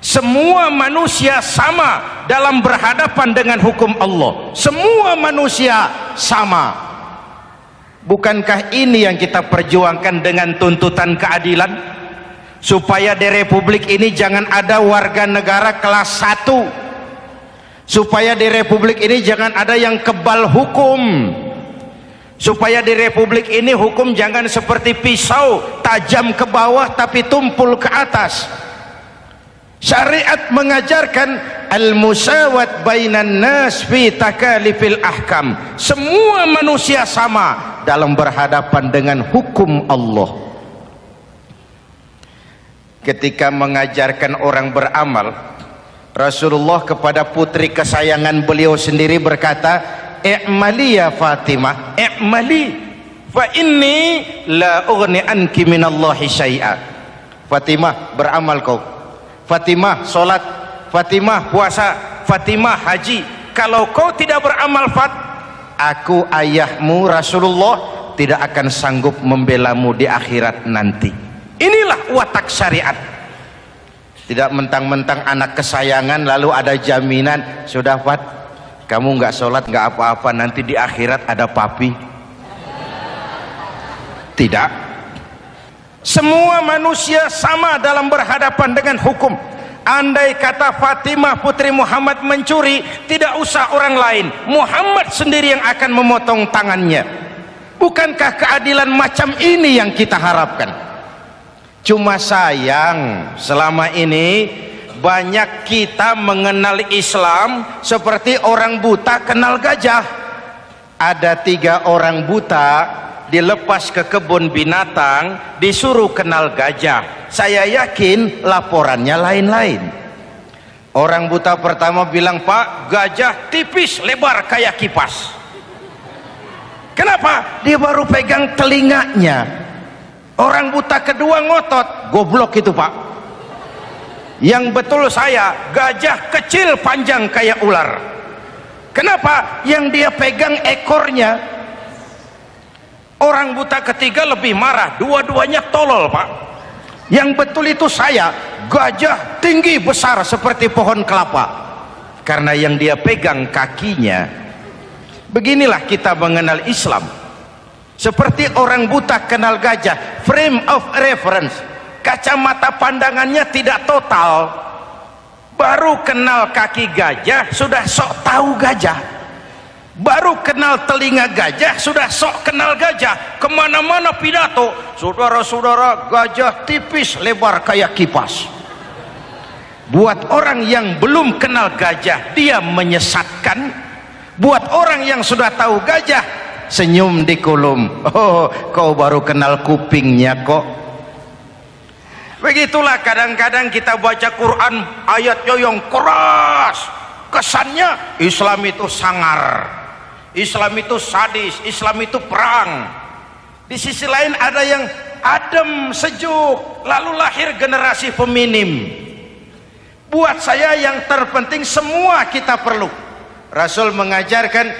Semua manusia sama dalam berhadapan dengan hukum Allah. Semua manusia sama. Bukankah ini yang kita perjuangkan dengan tuntutan keadilan? Supaya di Republik ini jangan ada warga negara kelas 1. Supaya di Republik ini jangan ada yang kebal hukum. Supaya di Republik ini hukum jangan seperti pisau, tajam ke bawah tapi tumpul ke atas. Syariat mengajarkan al-musawat bainan nas fi takalifil ahkam. Semua manusia sama dalam berhadapan dengan hukum Allah. Ketika mengajarkan orang beramal, Rasulullah kepada putri kesayangan beliau sendiri berkata, "I'mali ya Fatimah, i'mali fa inni la ughni anki minallahi syai'a." Fatimah, beramal kau. Fatimah, salat. Fatimah, puasa. Fatimah, haji. Kalau kau tidak beramal, aku ayahmu Rasulullah tidak akan sanggup membelamu di akhirat nanti. Inilah watak syariat. Tidak mentang-mentang anak kesayangan lalu ada jaminan, sudah Fat, kamu nggak sholat nggak apa-apa, nanti di akhirat ada papi. Tidak. Semua manusia sama dalam berhadapan dengan hukum. Andai kata Fatimah putri Muhammad mencuri, tidak usah orang lain, Muhammad sendiri yang akan memotong tangannya. Bukankah keadilan macam ini yang kita harapkan? Cuma sayang selama ini banyak kita mengenal Islam seperti orang buta kenal gajah. Ada 3 orang buta dilepas ke kebun binatang, disuruh kenal gajah. Saya yakin laporannya lain-lain. Orang buta pertama bilang, "Pak, gajah tipis lebar kayak kipas." Kenapa? Dia baru pegang telinganya. Orang buta kedua ngotot, "Goblok itu Pak. Yang betul saya, gajah kecil panjang kayak ular." Kenapa? Yang dia pegang ekornya. Orang buta ketiga lebih marah, dua-duanya tolol Pak. Yang betul itu saya, gajah tinggi besar seperti pohon kelapa. Karena yang dia pegang kakinya. Beginilah kita mengenal Islam. Seperti orang buta kenal gajah, frame of reference, kacamata pandangannya tidak total. Baru kenal kaki gajah sudah sok tahu gajah. Baru kenal telinga gajah sudah sok kenal gajah. Kemana-mana pidato, "Saudara-saudara, gajah tipis lebar kayak kipas." Buat orang yang belum kenal gajah, dia menyesatkan. Buat orang yang sudah tahu gajah, senyum di kolom. "Oh, kau baru kenal kupingnya kok." Begitulah kadang-kadang kita baca Quran ayatnya yang keras, kesannya Islam itu sangar, Islam itu sadis, Islam itu perang. Di sisi lain ada yang adem, sejuk, lalu lahir generasi feminim. Buat saya yang terpenting semua kita perlu. Rasul mengajarkan,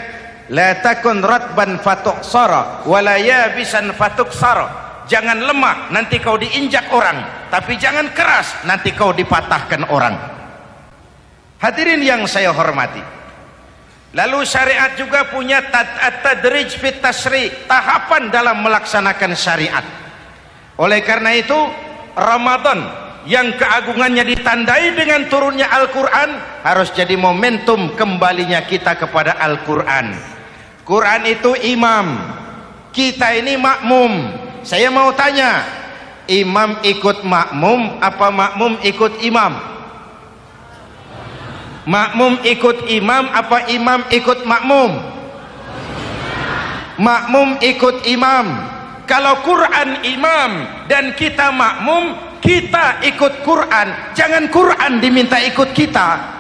"La takun ratban fatuksara wala yabisan fatuksara." Jangan lemah nanti kau diinjak orang, tapi jangan keras nanti kau dipatahkan orang. Hadirin yang saya hormati, lalu syariat juga punya at-tadrij fit tasri, tahapan dalam melaksanakan syariat. Oleh karena itu Ramadan yang keagungannya ditandai dengan turunnya Al-Quran harus jadi momentum kembalinya kita kepada Al-Quran. Quran itu imam, kita ini makmum. Saya mau tanya, imam ikut makmum apa makmum ikut imam? Makmum ikut imam apa imam ikut makmum? Makmum ikut imam. Kalau Quran imam dan kita makmum, kita ikut Quran, jangan Quran diminta ikut kita.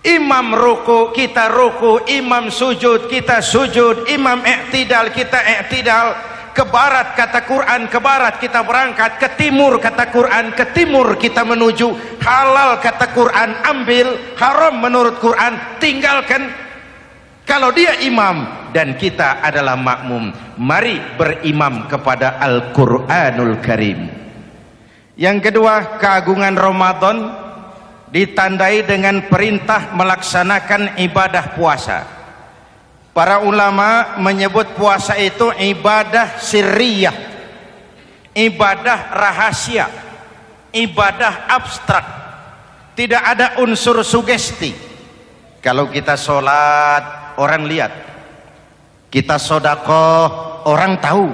Imam ruku, kita ruku. Imam sujud, kita sujud. Imam i'tidal, kita i'tidal. Ke barat kata Quran, ke barat kita berangkat. Ke timur kata Quran, ke timur kita menuju. Halal kata Quran, ambil. Haram menurut Quran, tinggalkan. Kalau dia imam dan kita adalah makmum, mari berimam kepada Al-Quranul Karim. Yang kedua, keagungan Ramadan ditandai dengan perintah melaksanakan ibadah puasa. Para ulama menyebut puasa itu ibadah sirriyah, ibadah rahasia, ibadah abstrak, tidak ada unsur sugesti. Kalau kita sholat, orang lihat. Kita sedekah, orang tahu.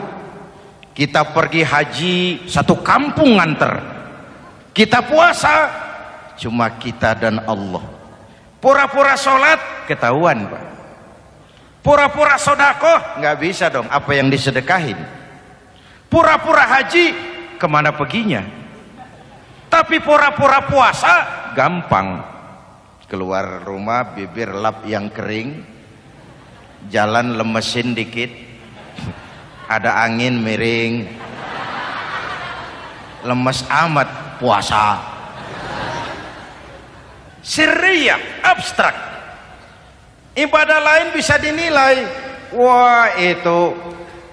Kita pergi haji, satu kampung nganter. Kita puasa, cuma kita dan Allah. Pura-pura sholat, ketahuan Pak. Pura-pura sedekah, nggak bisa dong, apa yang disedekahin. Pura-pura haji, kemana perginya? Tapi pura-pura puasa, gampang. Keluar rumah, bibir lap yang kering, jalan lemesin dikit, ada angin miring, lemes amat puasa. Sirriyah, abstrak. Ibadah lain bisa dinilai, wah itu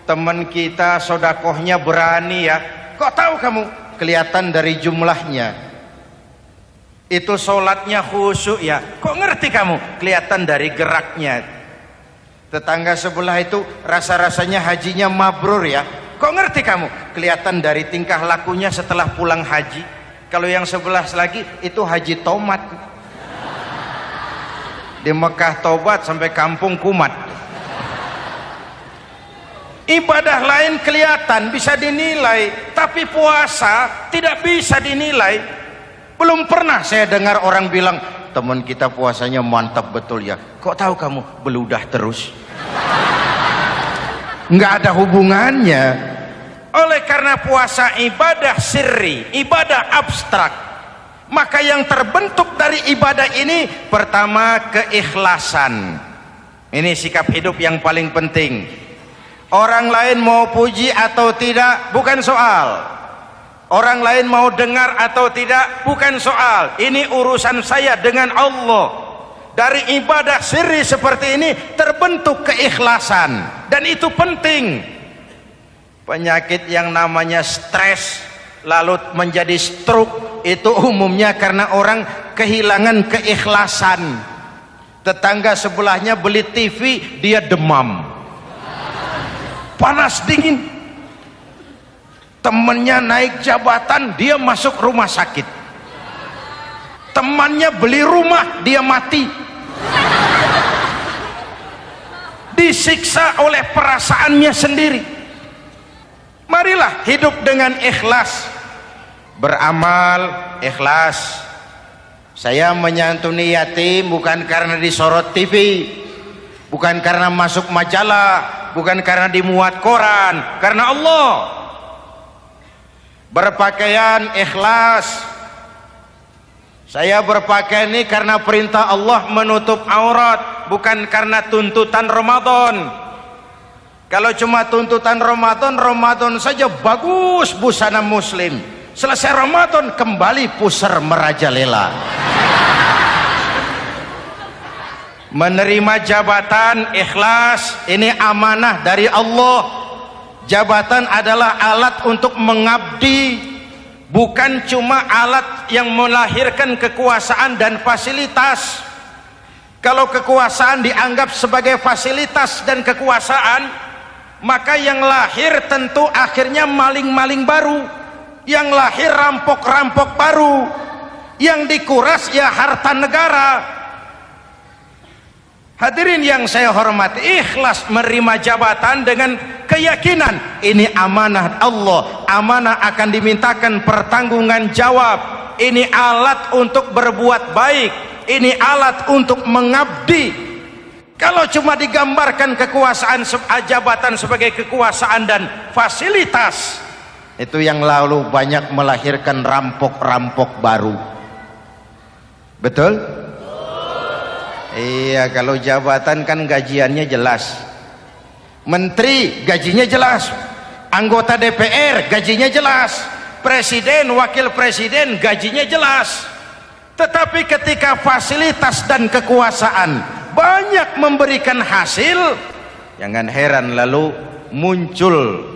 teman kita sodakohnya berani ya. Kok tahu kamu? Kelihatan dari jumlahnya. Itu sholatnya khusyuk ya. Kok ngerti kamu? Kelihatan dari geraknya. Tetangga sebelah itu rasa-rasanya hajinya mabrur ya. Kok ngerti kamu? Kelihatan dari tingkah lakunya setelah pulang haji. Kalau yang sebelah lagi itu haji tomat. Di Mekah tobat sampai kampung kumat. Ibadah lain kelihatan bisa dinilai, tapi puasa tidak bisa dinilai. Belum pernah saya dengar orang bilang, teman kita puasanya mantap betul ya. Kok tahu kamu? Beludah terus. Nggak ada hubungannya. Oleh karena puasa ibadah sirri, ibadah abstrak, maka yang terbentuk dari ibadah ini pertama keikhlasan. Ini sikap hidup yang paling penting. Orang lain mau puji atau tidak bukan soal. Orang lain mau dengar atau tidak bukan soal. Ini urusan saya dengan Allah. Dari ibadah sirri seperti ini terbentuk keikhlasan, dan itu penting. Penyakit yang namanya stres lalu menjadi stroke itu umumnya karena orang kehilangan keikhlasan. Tetangga sebelahnya beli TV, dia demam, panas dingin. Temannya naik jabatan, dia masuk rumah sakit. Temannya beli rumah, dia mati. Disiksa oleh perasaannya sendiri. Marilah hidup dengan ikhlas. Beramal ikhlas. Saya menyantuni yatim bukan karena disorot TV, bukan karena masuk majalah, bukan karena dimuat koran, karena Allah. Berpakaian ikhlas. Saya berpakaian ini karena perintah Allah menutup aurat, bukan karena tuntutan Ramadan. Kalau cuma tuntutan Ramadan, Ramadan saja bagus busana muslim. Selesai Ramadan kembali pusar merajalela. Menerima jabatan ikhlas, ini amanah dari Allah. Jabatan adalah alat untuk mengabdi, bukan cuma alat yang melahirkan kekuasaan dan fasilitas. Kalau kekuasaan dianggap sebagai fasilitas dan kekuasaan, maka yang lahir tentu akhirnya maling-maling baru, yang lahir rampok-rampok baru, yang dikuras ya harta negara. Hadirin yang saya hormati, ikhlas menerima jabatan dengan keyakinan ini amanah Allah, amanah akan dimintakan pertanggungan jawab. Ini alat untuk berbuat baik, ini alat untuk mengabdi. Kalau cuma digambarkan kekuasaan jabatan sebagai kekuasaan dan fasilitas, itu yang lalu banyak melahirkan rampok-rampok baru. Betul? Iya, kalau jabatan kan gajiannya jelas. Menteri gajinya jelas, anggota DPR gajinya jelas, presiden, wakil presiden gajinya jelas. Tetapi ketika fasilitas dan kekuasaan banyak memberikan hasil, jangan heran lalu muncul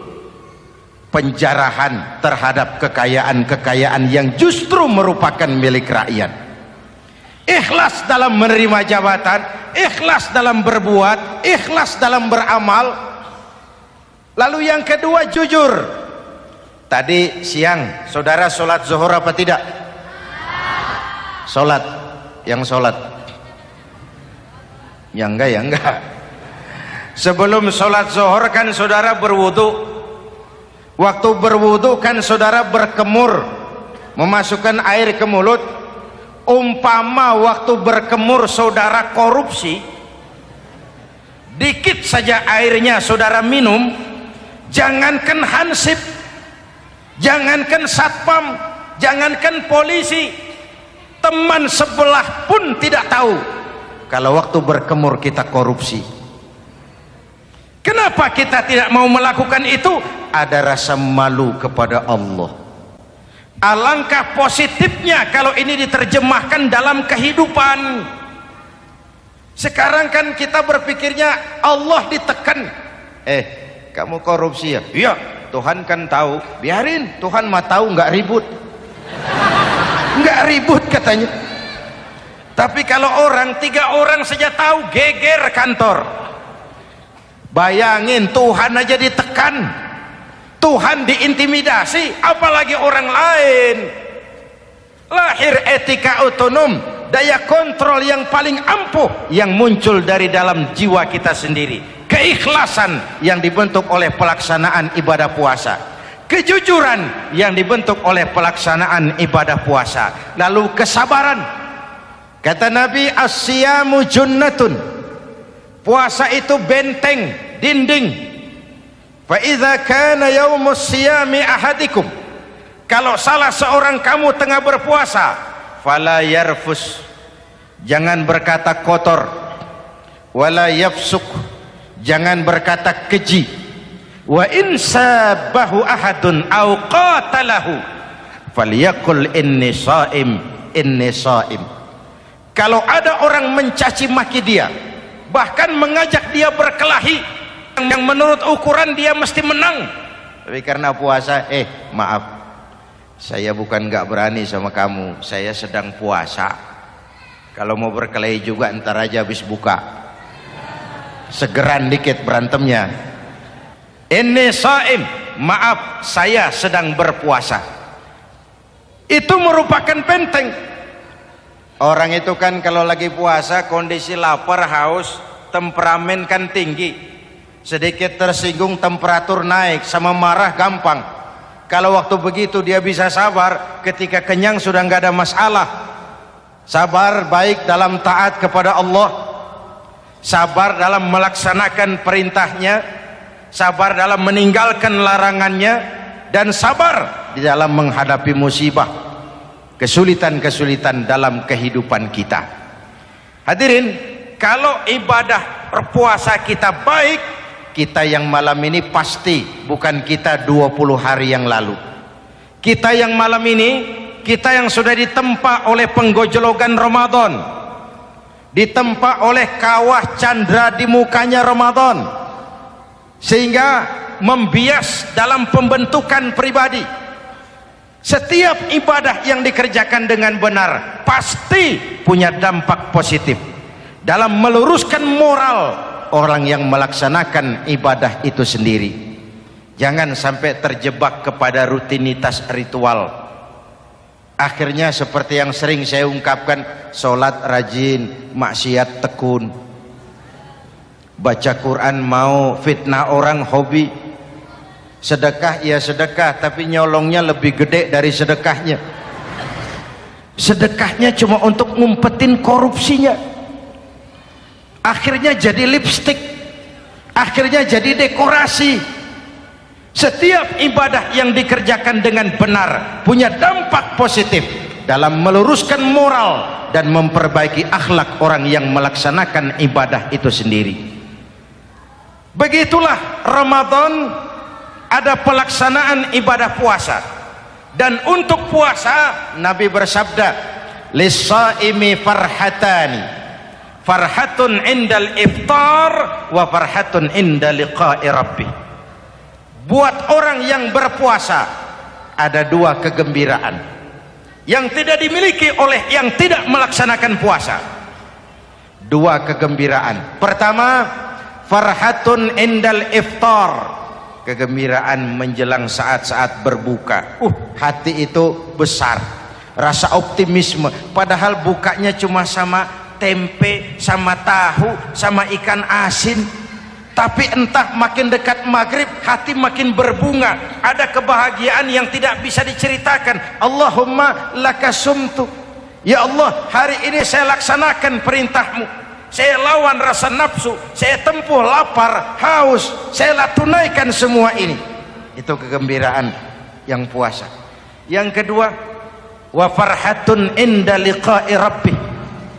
penjarahan terhadap kekayaan-kekayaan yang justru merupakan milik rakyat. Ikhlas dalam menerima jabatan, ikhlas dalam berbuat, ikhlas dalam beramal. Lalu yang kedua, jujur. Tadi siang saudara sholat zuhur apa tidak? Sholat. Yang sholat? Ya enggak. Sebelum sholat zuhur kan saudara berwudu. Waktu berwudu kan saudara berkemur, memasukkan air ke mulut. Umpama waktu berkemur saudara korupsi, dikit saja airnya saudara minum, jangankan hansip, jangankan satpam, jangankan polisi, teman sebelah pun tidak tahu kalau waktu berkemur kita korupsi. Kenapa kita tidak mau melakukan itu? Ada rasa malu kepada Allah. Alangkah positifnya kalau ini diterjemahkan dalam kehidupan. Sekarang kan kita berpikirnya Allah ditekan. Kamu korupsi ya? Iya, Tuhan kan tahu. Biarin, Tuhan mah tahu, nggak ribut. Nggak ribut katanya. Tapi kalau 3 orang saja tahu, geger kantor. Bayangin, Tuhan aja ditekan, Tuhan diintimidasi, apalagi orang lain. Lahir etika otonom, daya kontrol yang paling ampuh yang muncul dari dalam jiwa kita sendiri. Keikhlasan yang dibentuk oleh pelaksanaan ibadah puasa, kejujuran yang dibentuk oleh pelaksanaan ibadah puasa, lalu kesabaran. Kata Nabi, as-siyamu junnatun, puasa itu benteng, dinding. Fa idza kana yaumus siyami ahadikum, kalau salah seorang kamu tengah berpuasa, fala yarfus, jangan berkata kotor, wala yafsuk, jangan berkata keji, wa in sabahu ahadun au qatalahu falyaqul inni shaim, inni shaim. Kalau ada orang mencaci maki dia, bahkan mengajak dia berkelahi yang menurut ukuran dia mesti menang, tapi karena puasa, maaf, saya bukan gak berani sama kamu, saya sedang puasa. Kalau mau berkelahi juga ntar aja habis buka, segeran dikit berantemnya. Inni shaim, maaf saya sedang berpuasa. Itu merupakan benteng. Orang itu kan kalau lagi puasa kondisi lapar, haus, temperamen kan tinggi, sedikit tersinggung temperatur naik, sama marah gampang. Kalau waktu begitu dia bisa sabar, ketika kenyang sudah nggak ada masalah. Sabar baik dalam taat kepada Allah, sabar dalam melaksanakan perintahnya, sabar dalam meninggalkan larangannya, dan sabar di dalam menghadapi musibah, kesulitan-kesulitan dalam kehidupan kita. Hadirin, kalau ibadah berpuasa kita baik, kita yang malam ini pasti bukan kita 20 hari yang lalu. Kita yang malam ini, kita yang sudah ditempa oleh penggojologan Ramadan, ditempa oleh kawah candra di mukanya Ramadan, sehingga membias dalam pembentukan pribadi. Setiap ibadah yang dikerjakan dengan benar pasti punya dampak positif dalam meluruskan moral orang yang melaksanakan ibadah itu sendiri. Jangan sampai terjebak kepada rutinitas ritual. Akhirnya seperti yang sering saya ungkapkan, sholat rajin, maksiat tekun, baca Quran mau, fitnah orang hobi, sedekah ya sedekah tapi nyolongnya lebih gede dari sedekahnya. Sedekahnya cuma untuk ngumpetin korupsinya. Akhirnya jadi lipstik, akhirnya jadi dekorasi. Setiap ibadah yang dikerjakan dengan benar punya dampak positif dalam meluruskan moral dan memperbaiki akhlak orang yang melaksanakan ibadah itu sendiri. Begitulah Ramadan, ada pelaksanaan ibadah puasa. Dan untuk puasa Nabi bersabda, lis-shaimi farhatani, farhatun indal iftar wa farhatun inda liqa'i rabbih. Buat orang yang berpuasa ada dua kegembiraan yang tidak dimiliki oleh yang tidak melaksanakan puasa. Dua kegembiraan. Pertama, farhatun indal iftar, kegembiraan menjelang saat-saat berbuka. Hati itu besar, rasa optimisme, padahal bukanya cuma sama tempe, sama tahu, sama ikan asin. Tapi entah makin dekat maghrib hati makin berbunga, ada kebahagiaan yang tidak bisa diceritakan. Allahumma lakasumtu, ya Allah hari ini saya laksanakan perintahmu, saya lawan rasa nafsu, saya tempuh lapar, haus, saya tunaikan semua ini. Itu kegembiraan yang puasa. Yang kedua, wa farhatun inda liqa'i rabbih,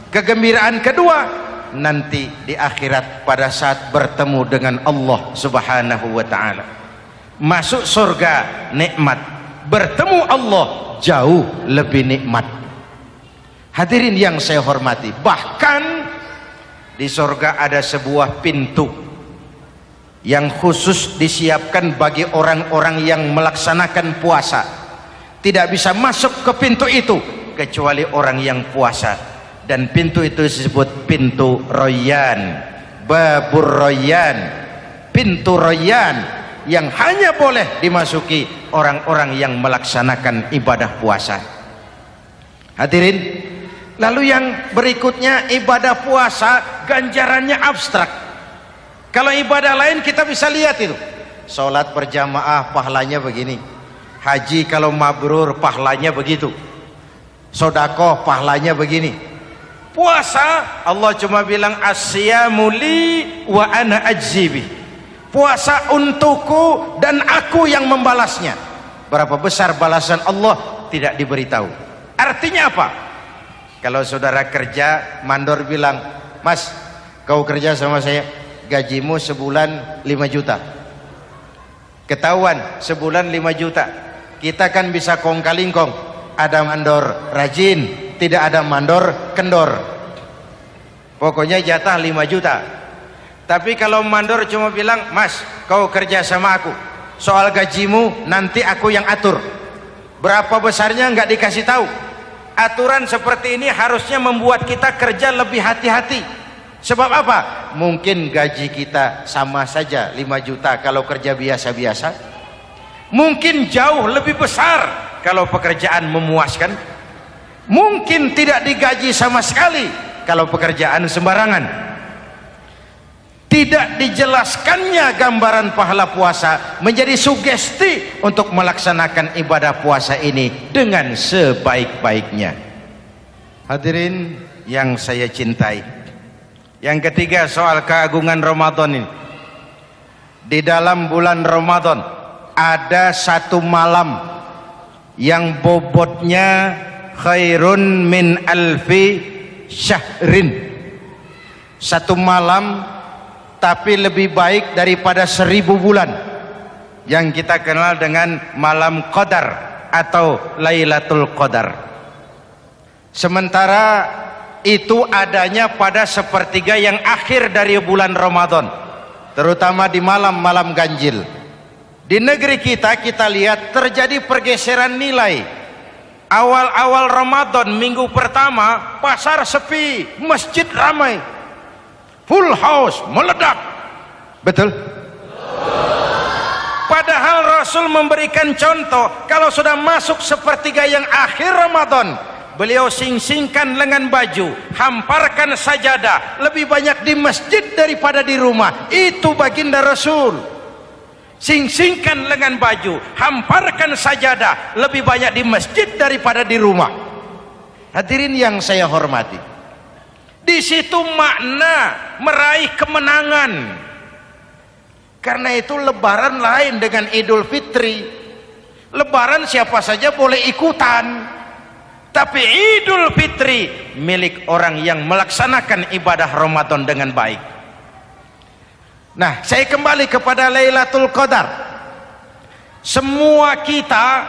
kegembiraan kedua nanti di akhirat pada saat bertemu dengan Allah subhanahu wa ta'ala. Masuk surga nikmat, bertemu Allah jauh lebih nikmat. Hadirin yang saya hormati, bahkan di surga ada sebuah pintu yang khusus disiapkan bagi orang-orang yang melaksanakan puasa. Tidak bisa masuk ke pintu itu kecuali orang yang puasa. Dan pintu itu disebut pintu Rayyan, Babur Rayyan, pintu Rayyan, yang hanya boleh dimasuki orang-orang yang melaksanakan ibadah puasa. Hadirin, lalu yang berikutnya ibadah puasa ganjarannya abstrak. Kalau ibadah lain kita bisa lihat itu, sholat berjamaah pahalanya begini, haji kalau mabrur pahalanya begitu, sodakoh pahalanya begini. Puasa Allah cuma bilang asyamu li wa ana ajzibi, puasa untukku dan aku yang membalasnya. Berapa besar balasan Allah tidak diberitahu. Artinya apa? Kalau saudara kerja, mandor bilang, mas kau kerja sama saya, gajimu sebulan 5 juta, ketahuan sebulan 5 juta, kita kan bisa kong kaling kong, ada mandor rajin, tidak ada mandor kendor, pokoknya jatah 5 juta. Tapi kalau mandor cuma bilang, mas kau kerja sama aku, soal gajimu nanti aku yang atur, berapa besarnya nggak dikasih tahu. Aturan seperti ini harusnya membuat kita kerja lebih hati-hati. Sebab apa? Mungkin gaji kita sama saja 5 juta kalau kerja biasa-biasa, mungkin jauh lebih besar kalau pekerjaan memuaskan, mungkin tidak digaji sama sekali kalau pekerjaan sembarangan. Tidak dijelaskannya gambaran pahala puasa menjadi sugesti untuk melaksanakan ibadah puasa ini dengan sebaik-baiknya. Hadirin yang saya cintai, yang ketiga soal keagungan Ramadan ini. Di dalam bulan Ramadan ada satu malam yang bobotnya khairun min alfi syahrin, satu malam tapi lebih baik daripada 1000 bulan, yang kita kenal dengan malam Qadar atau Lailatul Qadar. Sementara itu adanya pada sepertiga yang akhir dari bulan Ramadan, terutama di malam-malam ganjil. Di negeri kita lihat terjadi pergeseran nilai. Awal-awal Ramadan minggu pertama pasar sepi, masjid ramai, full house, meledak. Betul? Padahal Rasul memberikan contoh, kalau sudah masuk sepertiga yang akhir Ramadan, beliau sing-singkan lengan baju, hamparkan sajadah, lebih banyak di masjid daripada di rumah. Itu baginda Rasul. Sing-singkan lengan baju, hamparkan sajadah, lebih banyak di masjid daripada di rumah. Hadirin yang saya hormati, di situ makna meraih kemenangan. Karena itu lebaran lain dengan Idul Fitri. Lebaran siapa saja boleh ikutan, tapi Idul Fitri milik orang yang melaksanakan ibadah Ramadan dengan baik. Nah, saya kembali kepada Lailatul Qadar. Semua kita,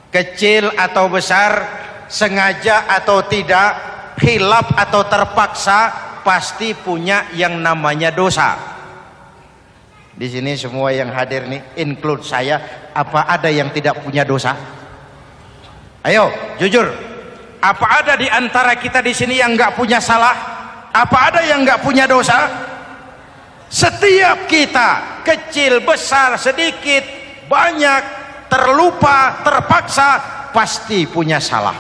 kecil atau besar, sengaja atau tidak, khilaf atau terpaksa, pasti punya yang namanya dosa. Di sini semua yang hadir nih, include saya, apa ada yang tidak punya dosa? Ayo, jujur. Apa ada di antara kita di sini yang nggak punya salah? Apa ada yang nggak punya dosa? Setiap kita, kecil, besar, sedikit, banyak, terlupa, terpaksa, pasti punya salah.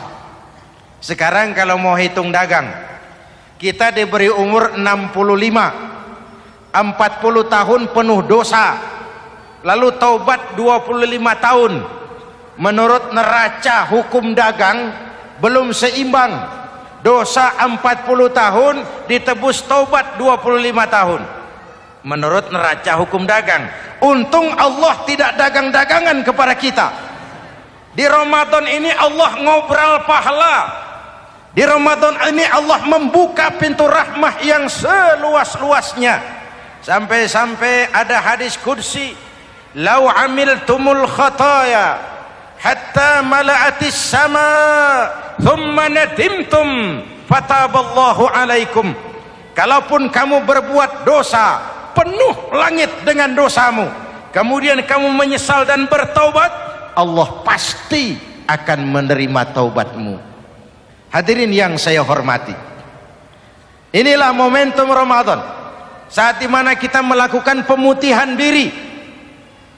Sekarang kalau mau hitung dagang, kita diberi umur 65, 40 tahun penuh dosa, lalu taubat 25 tahun. Menurut neraca hukum dagang belum seimbang. Dosa 40 tahun ditebus taubat 25 tahun. Menurut neraca hukum dagang. Untung Allah tidak dagang-dagangan kepada kita. Di Ramadan ini Allah ngobrol pahala. Di Ramadan ini Allah membuka pintu rahmah yang seluas-luasnya. Sampai-sampai ada hadis qudsi, "Lau amiltumul khataya hatta mala'atis sama thumma nadimtum fataballahu alaikum." Kalaupun kamu berbuat dosa, penuh langit dengan dosamu, kemudian kamu menyesal dan bertaubat, Allah pasti akan menerima taubatmu. Hadirin yang saya hormati, inilah momentum Ramadan, saat dimana kita melakukan pemutihan diri.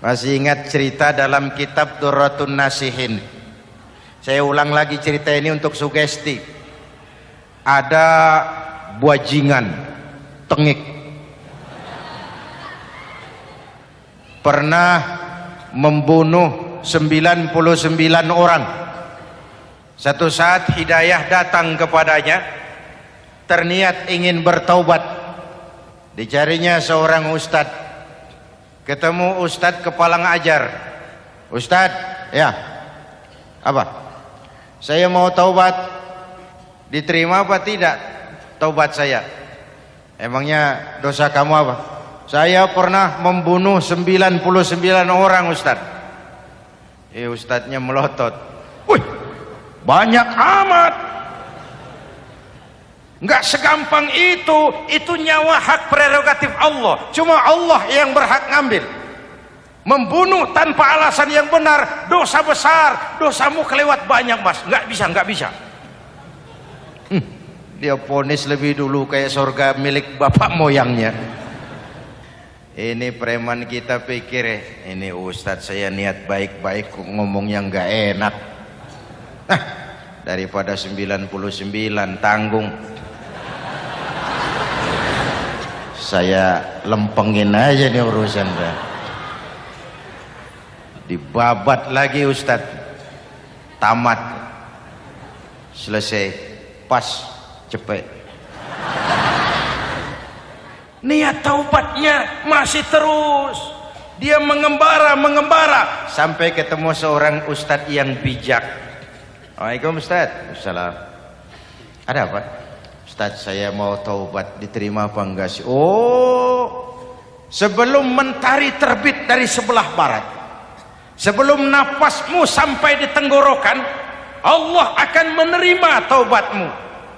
Masih ingat cerita dalam kitab Durratun Nasihin? Saya ulang lagi cerita ini untuk sugesti. Ada buajingan tengik pernah membunuh 99 orang. Satu saat hidayah datang kepadanya, terniat ingin bertaubat. Dicarinya seorang ustadz, ketemu ustadz kepala ngajar. Ustadz, ya, apa? Saya mau taubat, diterima apa tidak taubat saya? Emangnya dosa kamu apa? Saya pernah membunuh 99 orang ustadz. Ustadznya melotot, wih, banyak amat. Enggak segampang itu nyawa hak prerogatif Allah. Cuma Allah yang berhak ngambil. Membunuh tanpa alasan yang benar, dosa besar. Dosamu kelewat banyak, Mas. Enggak bisa. Dia vonis lebih dulu kayak surga milik bapak moyangnya. Ini preman kita pikir, ini ustadz saya niat baik-baik kok ngomongnya enggak enak. Daripada 99 tanggung, saya lempengin aja nih urusan. Dibabat lagi ustadz, tamat, selesai, pas, cepet. Niat taubatnya masih terus. Dia mengembara sampai ketemu seorang ustadz yang bijak. Waalaikumsalam Ustaz. Assalam. Ada apa? Ustaz, saya mau taubat, diterima apa enggak sih? Oh, sebelum mentari terbit dari sebelah barat, sebelum napasmu sampai di tenggorokan, Allah akan menerima taubatmu.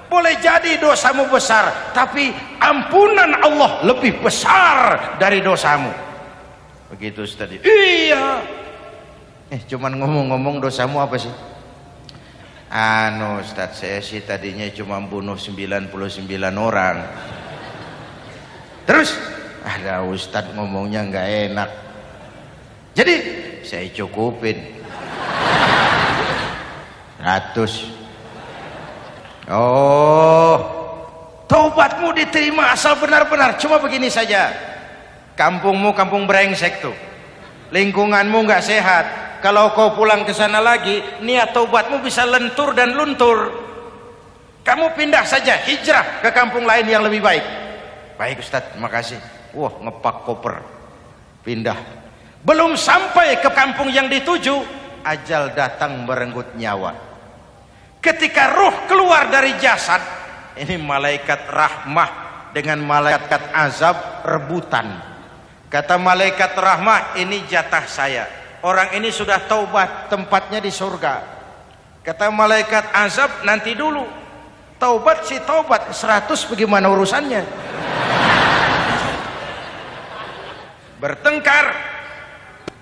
Boleh jadi dosamu besar, tapi ampunan Allah lebih besar dari dosamu. Begitu Ustaz. Iya. Cuman ngomong-ngomong, dosamu apa sih? Ustaz, saya sih tadinya cuma bunuh 99 orang. Terus ada Ustaz ngomongnya nggak enak, jadi saya cukupin 100. Oh, taubatmu diterima asal benar-benar. Cuma begini saja, kampungmu kampung brengsek tuh, lingkunganmu nggak sehat. Kalau kau pulang ke sana lagi, niat taubatmu bisa lentur dan luntur. Kamu pindah saja, hijrah ke kampung lain yang lebih baik. Baik Ustaz, makasih. Wah, ngepak koper, pindah. Belum sampai ke kampung yang dituju, ajal datang merenggut nyawa. Ketika ruh keluar dari jasad, ini malaikat rahmah dengan malaikat azab rebutan. Kata malaikat rahmah, ini jatah saya. Orang ini sudah taubat, tempatnya di surga. Kata malaikat azab, nanti dulu. Taubat sih taubat, 100 bagaimana urusannya? Bertengkar.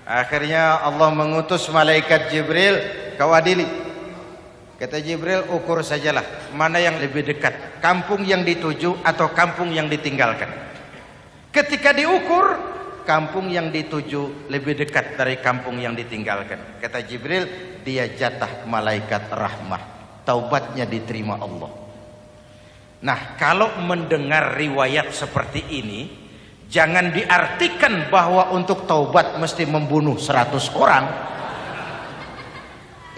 Akhirnya Allah mengutus malaikat Jibril, kau adili. Kata Jibril, ukur sajalah mana yang lebih dekat, kampung yang dituju atau kampung yang ditinggalkan. Ketika diukur, kampung yang dituju lebih dekat dari kampung yang ditinggalkan. Kata Jibril, dia jatah malaikat rahmah, taubatnya diterima Allah. Nah, kalau mendengar riwayat seperti ini, jangan diartikan bahwa untuk taubat mesti membunuh 100 orang.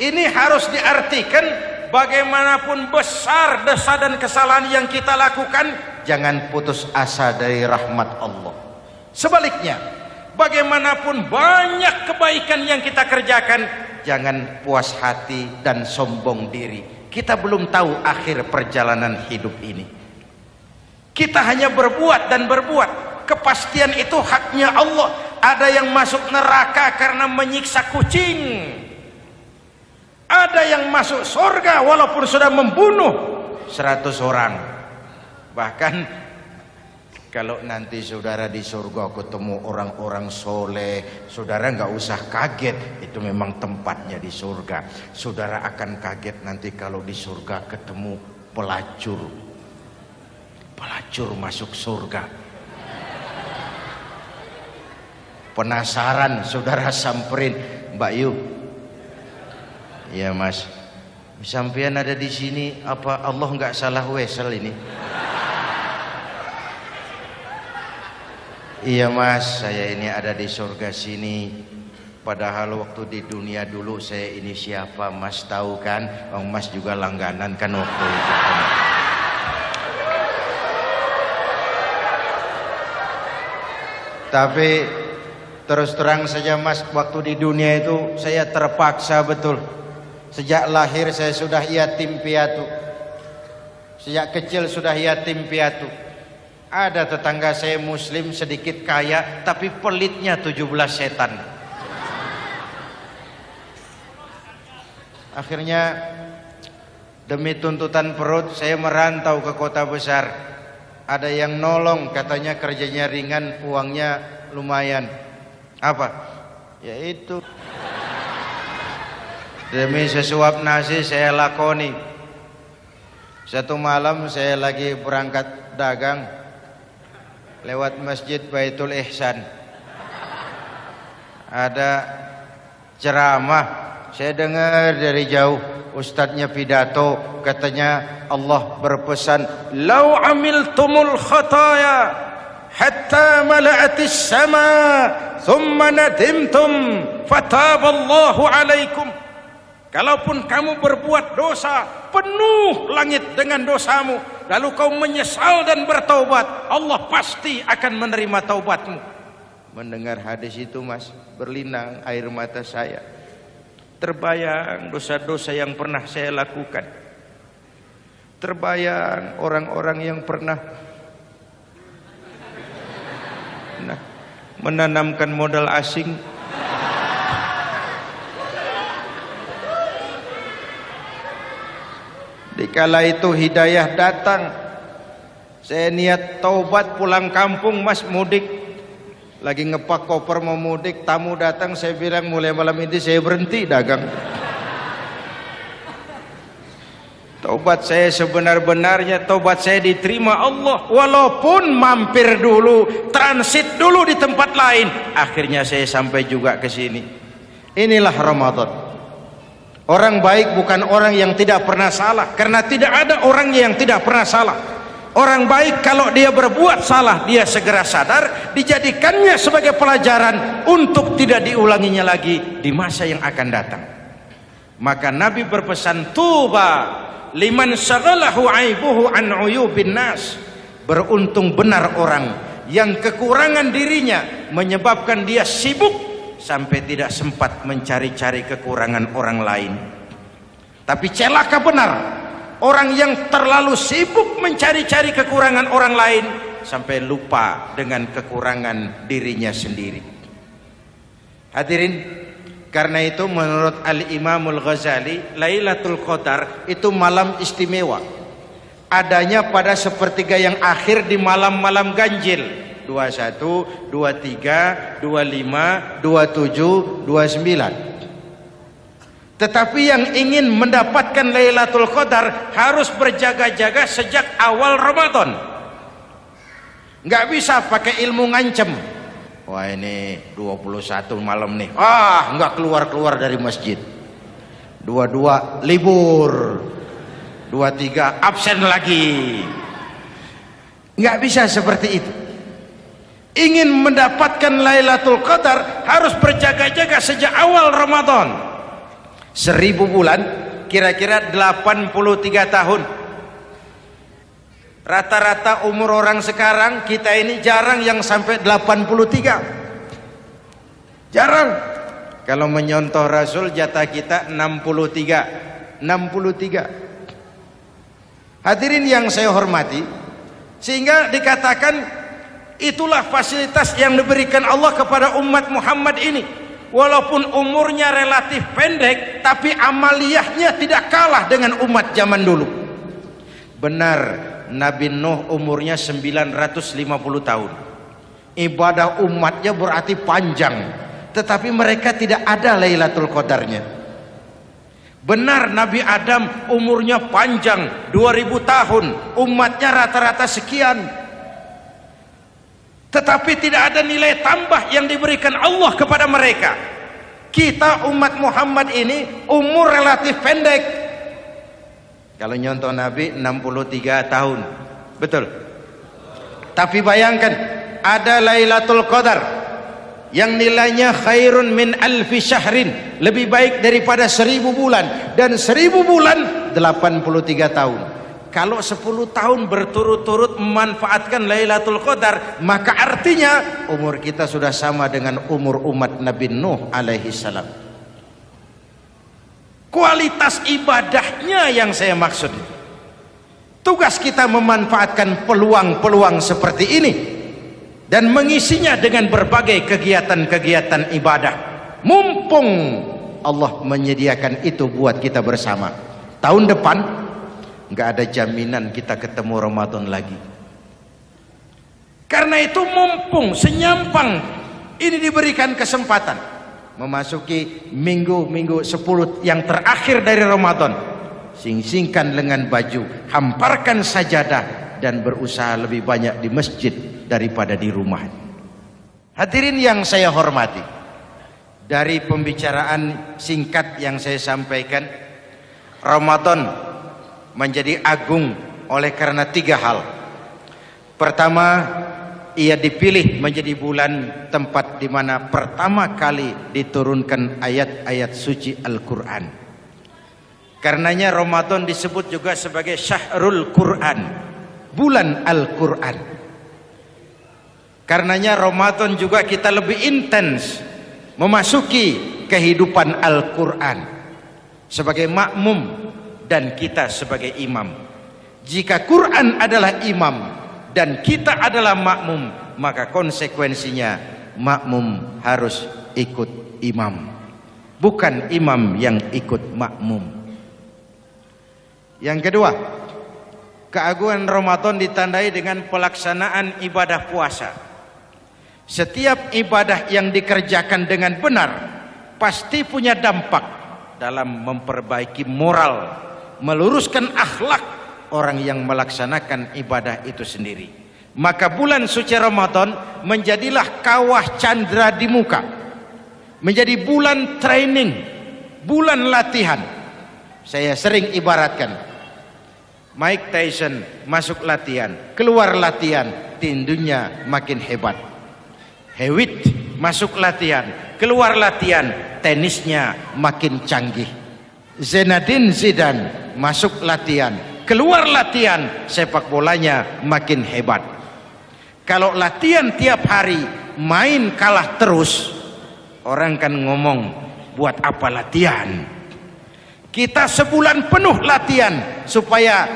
Ini harus diartikan bagaimanapun besar dosa dan kesalahan yang kita lakukan, jangan putus asa dari rahmat Allah. Sebaliknya, bagaimanapun banyak kebaikan yang kita kerjakan, jangan puas hati dan sombong diri. Kita belum tahu akhir perjalanan hidup ini. Kita hanya berbuat dan berbuat. Kepastian itu haknya Allah. Ada yang masuk neraka karena menyiksa kucing. Ada yang masuk surga walaupun sudah membunuh 100 orang. Bahkan kalau nanti saudara di surga ketemu orang-orang soleh, saudara nggak usah kaget, itu memang tempatnya di surga. Saudara akan kaget nanti kalau di surga ketemu pelacur. Pelacur masuk surga. Penasaran, saudara samperin, Mbak Yu. Iya Mas, sampean ada di sini, apa Allah nggak salah wesel ini? Iya Mas, saya ini ada di surga sini. Padahal waktu di dunia dulu saya ini siapa Mas tahu kan? Oh, Mas juga langganan kan waktu itu. Tapi terus terang saja Mas, waktu di dunia itu saya terpaksa betul. Sejak lahir saya sudah yatim piatu. Sejak kecil sudah yatim piatu. Ada tetangga saya muslim sedikit kaya, tapi pelitnya 17 setan. Akhirnya demi tuntutan perut saya merantau ke kota besar. Ada yang nolong, katanya kerjanya ringan, uangnya lumayan. Apa? Yaitu demi sesuap nasi saya lakoni. Satu malam saya lagi berangkat dagang, lewat masjid Baitul Ihsan, ada ceramah. Saya dengar dari jauh, ustadznya pidato, katanya Allah berpesan, "Lau amiltumul khataya hatta mala'atis sama, thumma nadimtum, fataballahu alaikum." Kalaupun kamu berbuat dosa, penuh langit dengan dosamu, lalu kau menyesal dan bertaubat, Allah pasti akan menerima taubatmu. Mendengar hadis itu Mas, berlinang air mata saya. Terbayang dosa-dosa yang pernah saya lakukan. Terbayang orang-orang yang pernah menanamkan modal asing. Dikala itu hidayah datang, saya niat taubat pulang kampung Mas, mudik. Lagi ngepak koper mau mudik, tamu datang, saya bilang mulai malam ini saya berhenti dagang. Taubat saya sebenar-benarnya, taubat saya diterima Allah. Walaupun mampir dulu, transit dulu di tempat lain, akhirnya saya sampai juga ke sini. Inilah Ramadan. Orang baik bukan orang yang tidak pernah salah, karena tidak ada orang yang tidak pernah salah. Orang baik kalau dia berbuat salah, dia segera sadar, dijadikannya sebagai pelajaran untuk tidak diulanginya lagi di masa yang akan datang. Maka Nabi berpesan, tuba liman syaghalahu aibuhu an uyubin nas. Beruntung benar orang yang kekurangan dirinya menyebabkan dia sibuk sampai tidak sempat mencari-cari kekurangan orang lain. Tapi celaka benar orang yang terlalu sibuk mencari-cari kekurangan orang lain sampai lupa dengan kekurangan dirinya sendiri. Hadirin, karena itu menurut Al-Imamul Ghazali, Lailatul Qadar itu malam istimewa. adanya pada sepertiga yang akhir di malam-malam ganjil 21, 23, 25, 27, 29. Tetapi yang ingin mendapatkan Lailatul Qadar harus berjaga-jaga sejak awal Ramadan. Nggak bisa pakai ilmu ngancem. Wah ini 21 malam nih, nggak keluar-keluar dari masjid. 22 libur, 23 absen lagi. Nggak bisa seperti itu. Ingin mendapatkan Lailatul Qadar harus berjaga-jaga sejak awal Ramadan. 1000 bulan kira-kira 83 tahun. Rata-rata umur orang sekarang kita ini jarang yang sampai 83. Jarang. Kalau menyontoh Rasul jatah kita 63. Hadirin yang saya hormati, sehingga dikatakan itulah fasilitas yang diberikan Allah kepada umat Muhammad ini. Walaupun umurnya relatif pendek, tapi amaliyahnya tidak kalah dengan umat zaman dulu. Benar, Nabi Nuh umurnya 950 tahun. Ibadah umatnya berarti panjang, tetapi mereka tidak ada Lailatul Qadarnya. Benar, Nabi Adam umurnya panjang 2000 tahun, umatnya rata-rata sekian. Tetapi tidak ada nilai tambah yang diberikan Allah kepada mereka. Kita umat Muhammad ini umur relatif pendek. Kalau nyontoh Nabi 63 tahun, betul. Tapi bayangkan ada Lailatul Qadar yang nilainya khairun min alfi syahrin, lebih baik daripada 1000 bulan, dan 1000 bulan 83 tahun. Kalau 10 tahun berturut-turut memanfaatkan Lailatul Qadar, maka artinya umur kita sudah sama dengan umur umat Nabi Nuh alaihi salam. Kualitas ibadahnya yang saya maksud. Tugas kita memanfaatkan peluang-peluang seperti ini dan mengisinya dengan berbagai kegiatan-kegiatan ibadah. Mumpung Allah menyediakan itu buat kita bersama. Tahun depan nggak ada jaminan kita ketemu Ramadan lagi. Karena itu mumpung senyampang ini diberikan kesempatan memasuki minggu-minggu 10 yang terakhir dari Ramadan, sing-singkan lengan baju, hamparkan sajadah, dan berusaha lebih banyak di masjid daripada di rumah. Hadirin yang saya hormati, dari pembicaraan singkat yang saya sampaikan, Ramadan menjadi agung oleh karena 3 hal. Pertama, ia dipilih menjadi bulan tempat di mana pertama kali diturunkan ayat-ayat suci Al-Quran. Karenanya Ramadan disebut juga sebagai Syahrul Quran, bulan Al-Quran. Karenanya Ramadan juga kita lebih intens memasuki kehidupan Al-Quran sebagai makmum dan kita sebagai imam. Jika Quran adalah imam dan kita adalah makmum, maka konsekuensinya makmum harus ikut imam, bukan imam yang ikut makmum. Yang kedua, keagungan Ramadan ditandai dengan pelaksanaan ibadah puasa. Setiap ibadah yang dikerjakan dengan benar pasti punya dampak dalam memperbaiki moral, meluruskan akhlak orang yang melaksanakan ibadah itu sendiri. Maka bulan suci Ramadan menjadilah kawah candra di muka, menjadi bulan training, bulan latihan. Saya sering ibaratkan, Mike Tyson masuk latihan, keluar latihan, tinjunya makin hebat. Hewitt masuk latihan, keluar latihan, tenisnya makin canggih. Zinedine Zidane masuk latihan, keluar latihan, sepak bolanya makin hebat. Kalau latihan tiap hari, main kalah terus, orang kan ngomong, buat apa latihan? Kita sebulan penuh latihan supaya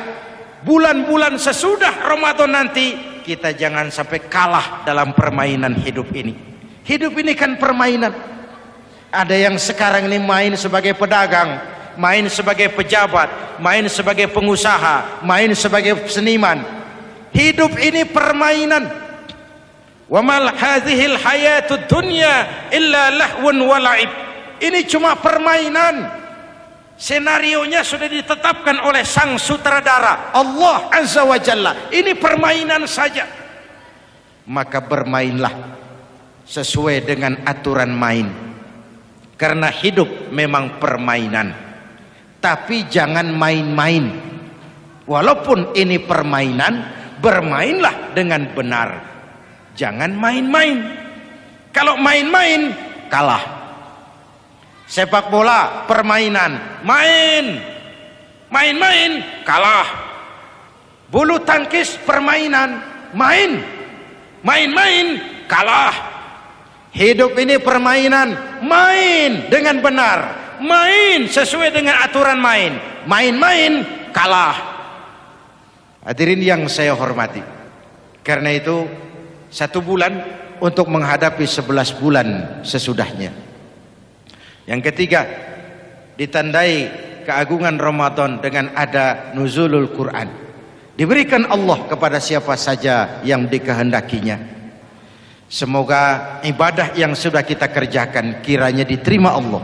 bulan-bulan sesudah Ramadan nanti kita jangan sampai kalah dalam permainan hidup ini. Hidup ini kan permainan. Ada yang sekarang ini main sebagai pedagang, main sebagai pejabat, main sebagai pengusaha, main sebagai seniman. Hidup ini permainan. Wa mal hadhil hayatud dunya illa lahwun wa la'ib. Ini cuma permainan. Senarionya sudah ditetapkan oleh sang sutradara Allah Azza wa Jalla. Ini permainan saja. Maka bermainlah sesuai dengan aturan main. Karena hidup memang permainan. Tapi jangan main-main. Walaupun ini permainan, bermainlah dengan benar. Jangan main-main. Kalau main-main, kalah. Sepak bola permainan, main-main kalah. Bulu tangkis permainan, main-main kalah. Hidup ini permainan, main dengan benar, main sesuai dengan aturan main, main-main kalah. Hadirin yang saya hormati, karena itu 1 bulan untuk menghadapi 11 bulan sesudahnya. Yang ketiga, ditandai keagungan Ramadan dengan ada nuzulul Quran. Diberikan Allah kepada siapa saja yang dikehendakinya. Semoga ibadah yang sudah kita kerjakan kiranya diterima Allah.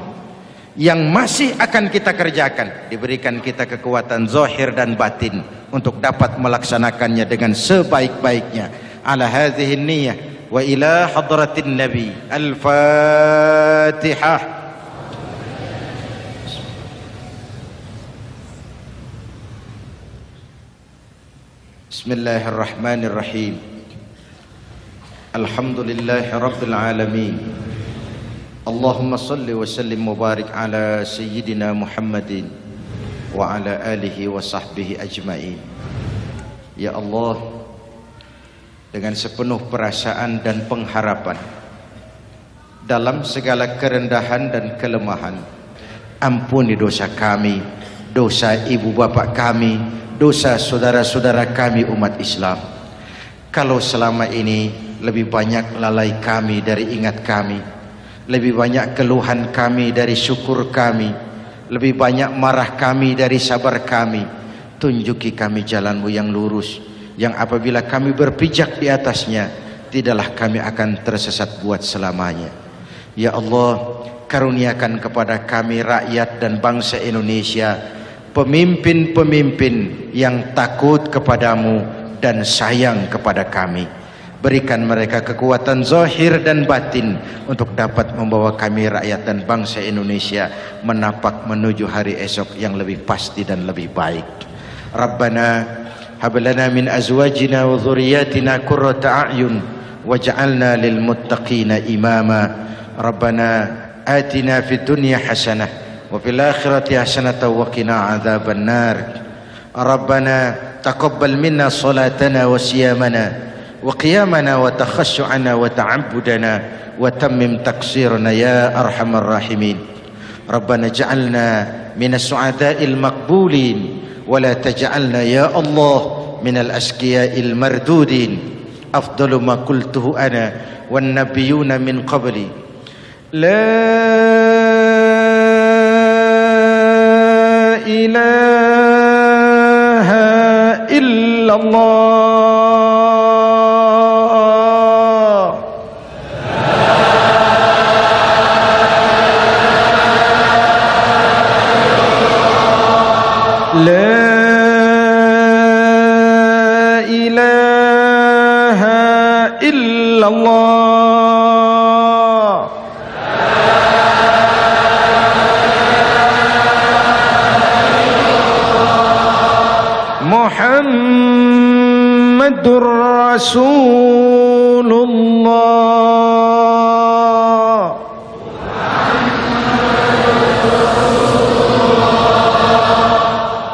Yang masih akan kita kerjakan, diberikan kita kekuatan zahir dan batin untuk dapat melaksanakannya dengan sebaik-baiknya. Ala hadhihi niyyah wa ila hadratin nabi. Al-Fatihah. Bismillahirrahmanirrahim. Alhamdulillahi rabbil alamin. Allahumma salli wa sallim mubarak ala sayyidina Muhammadin wa ala alihi wa sahbihi ajma'in. Ya Allah, dengan sepenuh perasaan dan pengharapan, dalam segala kerendahan dan kelemahan, ampuni dosa kami, dosa ibu bapak kami, dosa saudara-saudara kami umat Islam. Kalau selama ini lebih banyak lalai kami dari ingat kami, lebih banyak keluhan kami dari syukur kami, lebih banyak marah kami dari sabar kami, tunjuki kami jalan-Mu yang lurus, yang apabila kami berpijak di atasnya, tidaklah kami akan tersesat buat selamanya. Ya Allah, karuniakan kepada kami rakyat dan bangsa Indonesia pemimpin-pemimpin yang takut kepadamu dan sayang kepada kami. Berikan mereka kekuatan zahir dan batin untuk dapat membawa kami rakyat dan bangsa Indonesia menapak menuju hari esok yang lebih pasti dan lebih baik. Rabbana hab lana min azwajina wa dhurriyyatina qurrata a'yun waj'alna lil muttaqina imama. Rabbana atina fid dunya hasanah وفي الآخرة حسنة وقنا عذاب النار. ربنا تقبل منا صلاتنا وصيامنا وقيامنا وتخشعنا وتعبدنا وتمم تقصيرنا يا أرحم الراحمين. ربنا اجعلنا من السعداء المقبولين ولا تجعلنا يا الله من الأشقياء المردودين. أفضل ما قلته أنا والنبيون من قبلي لا إله إلا الله. لا إله إلا الله. محمد رسول الله.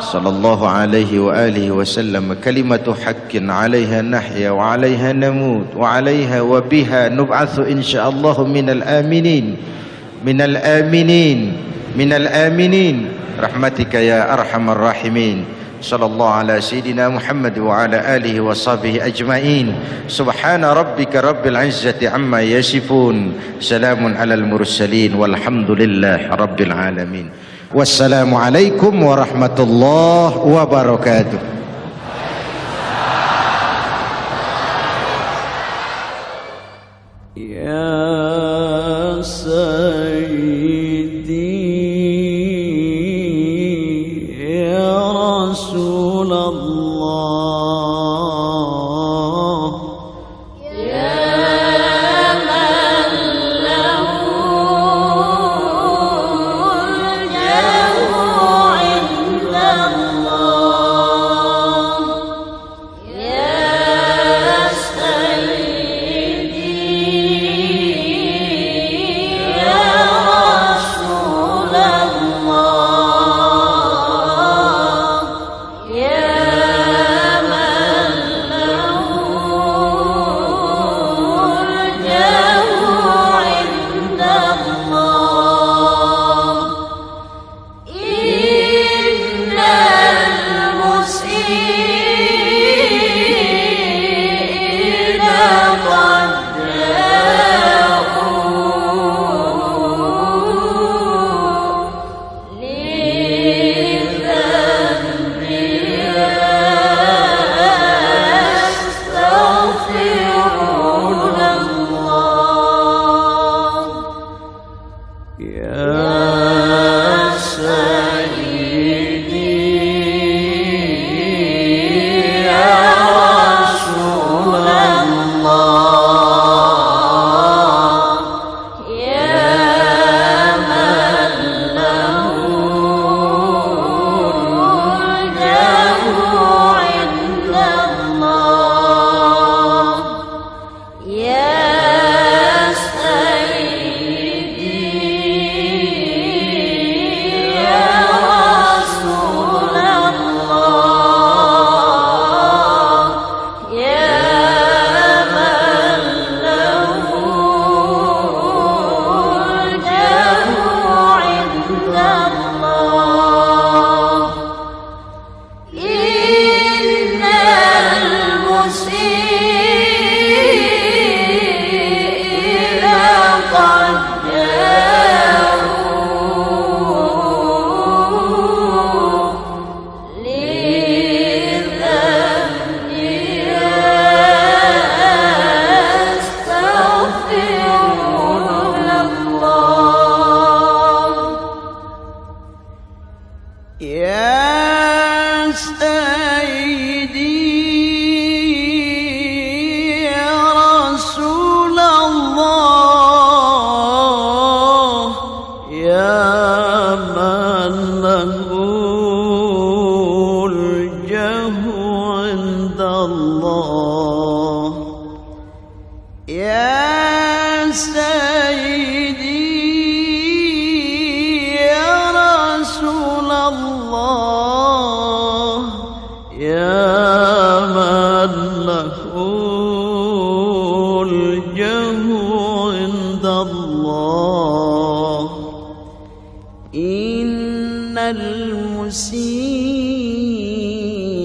صلى الله عليه وآله وسلم. كلمة حق عليها نحيا وعليها نموت وعليها وبها نبعث إن شاء الله من الآمنين من الآمنين من الآمنين رحمتك يا أرحم الراحمين. صلى الله على سيدنا محمد وعلى آله وصحبه أجمعين. سبحان ربك رب العزة عما يصفون. سلام على المرسلين والحمد لله رب العالمين. Wassalamualaikum warahmatullahi wabarakatuh. Ya Sayyidi ya Rasulullah,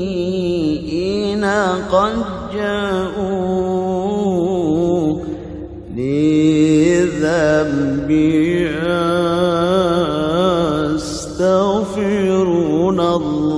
المسيئين قد جاءوك لذنب يستغفرون الله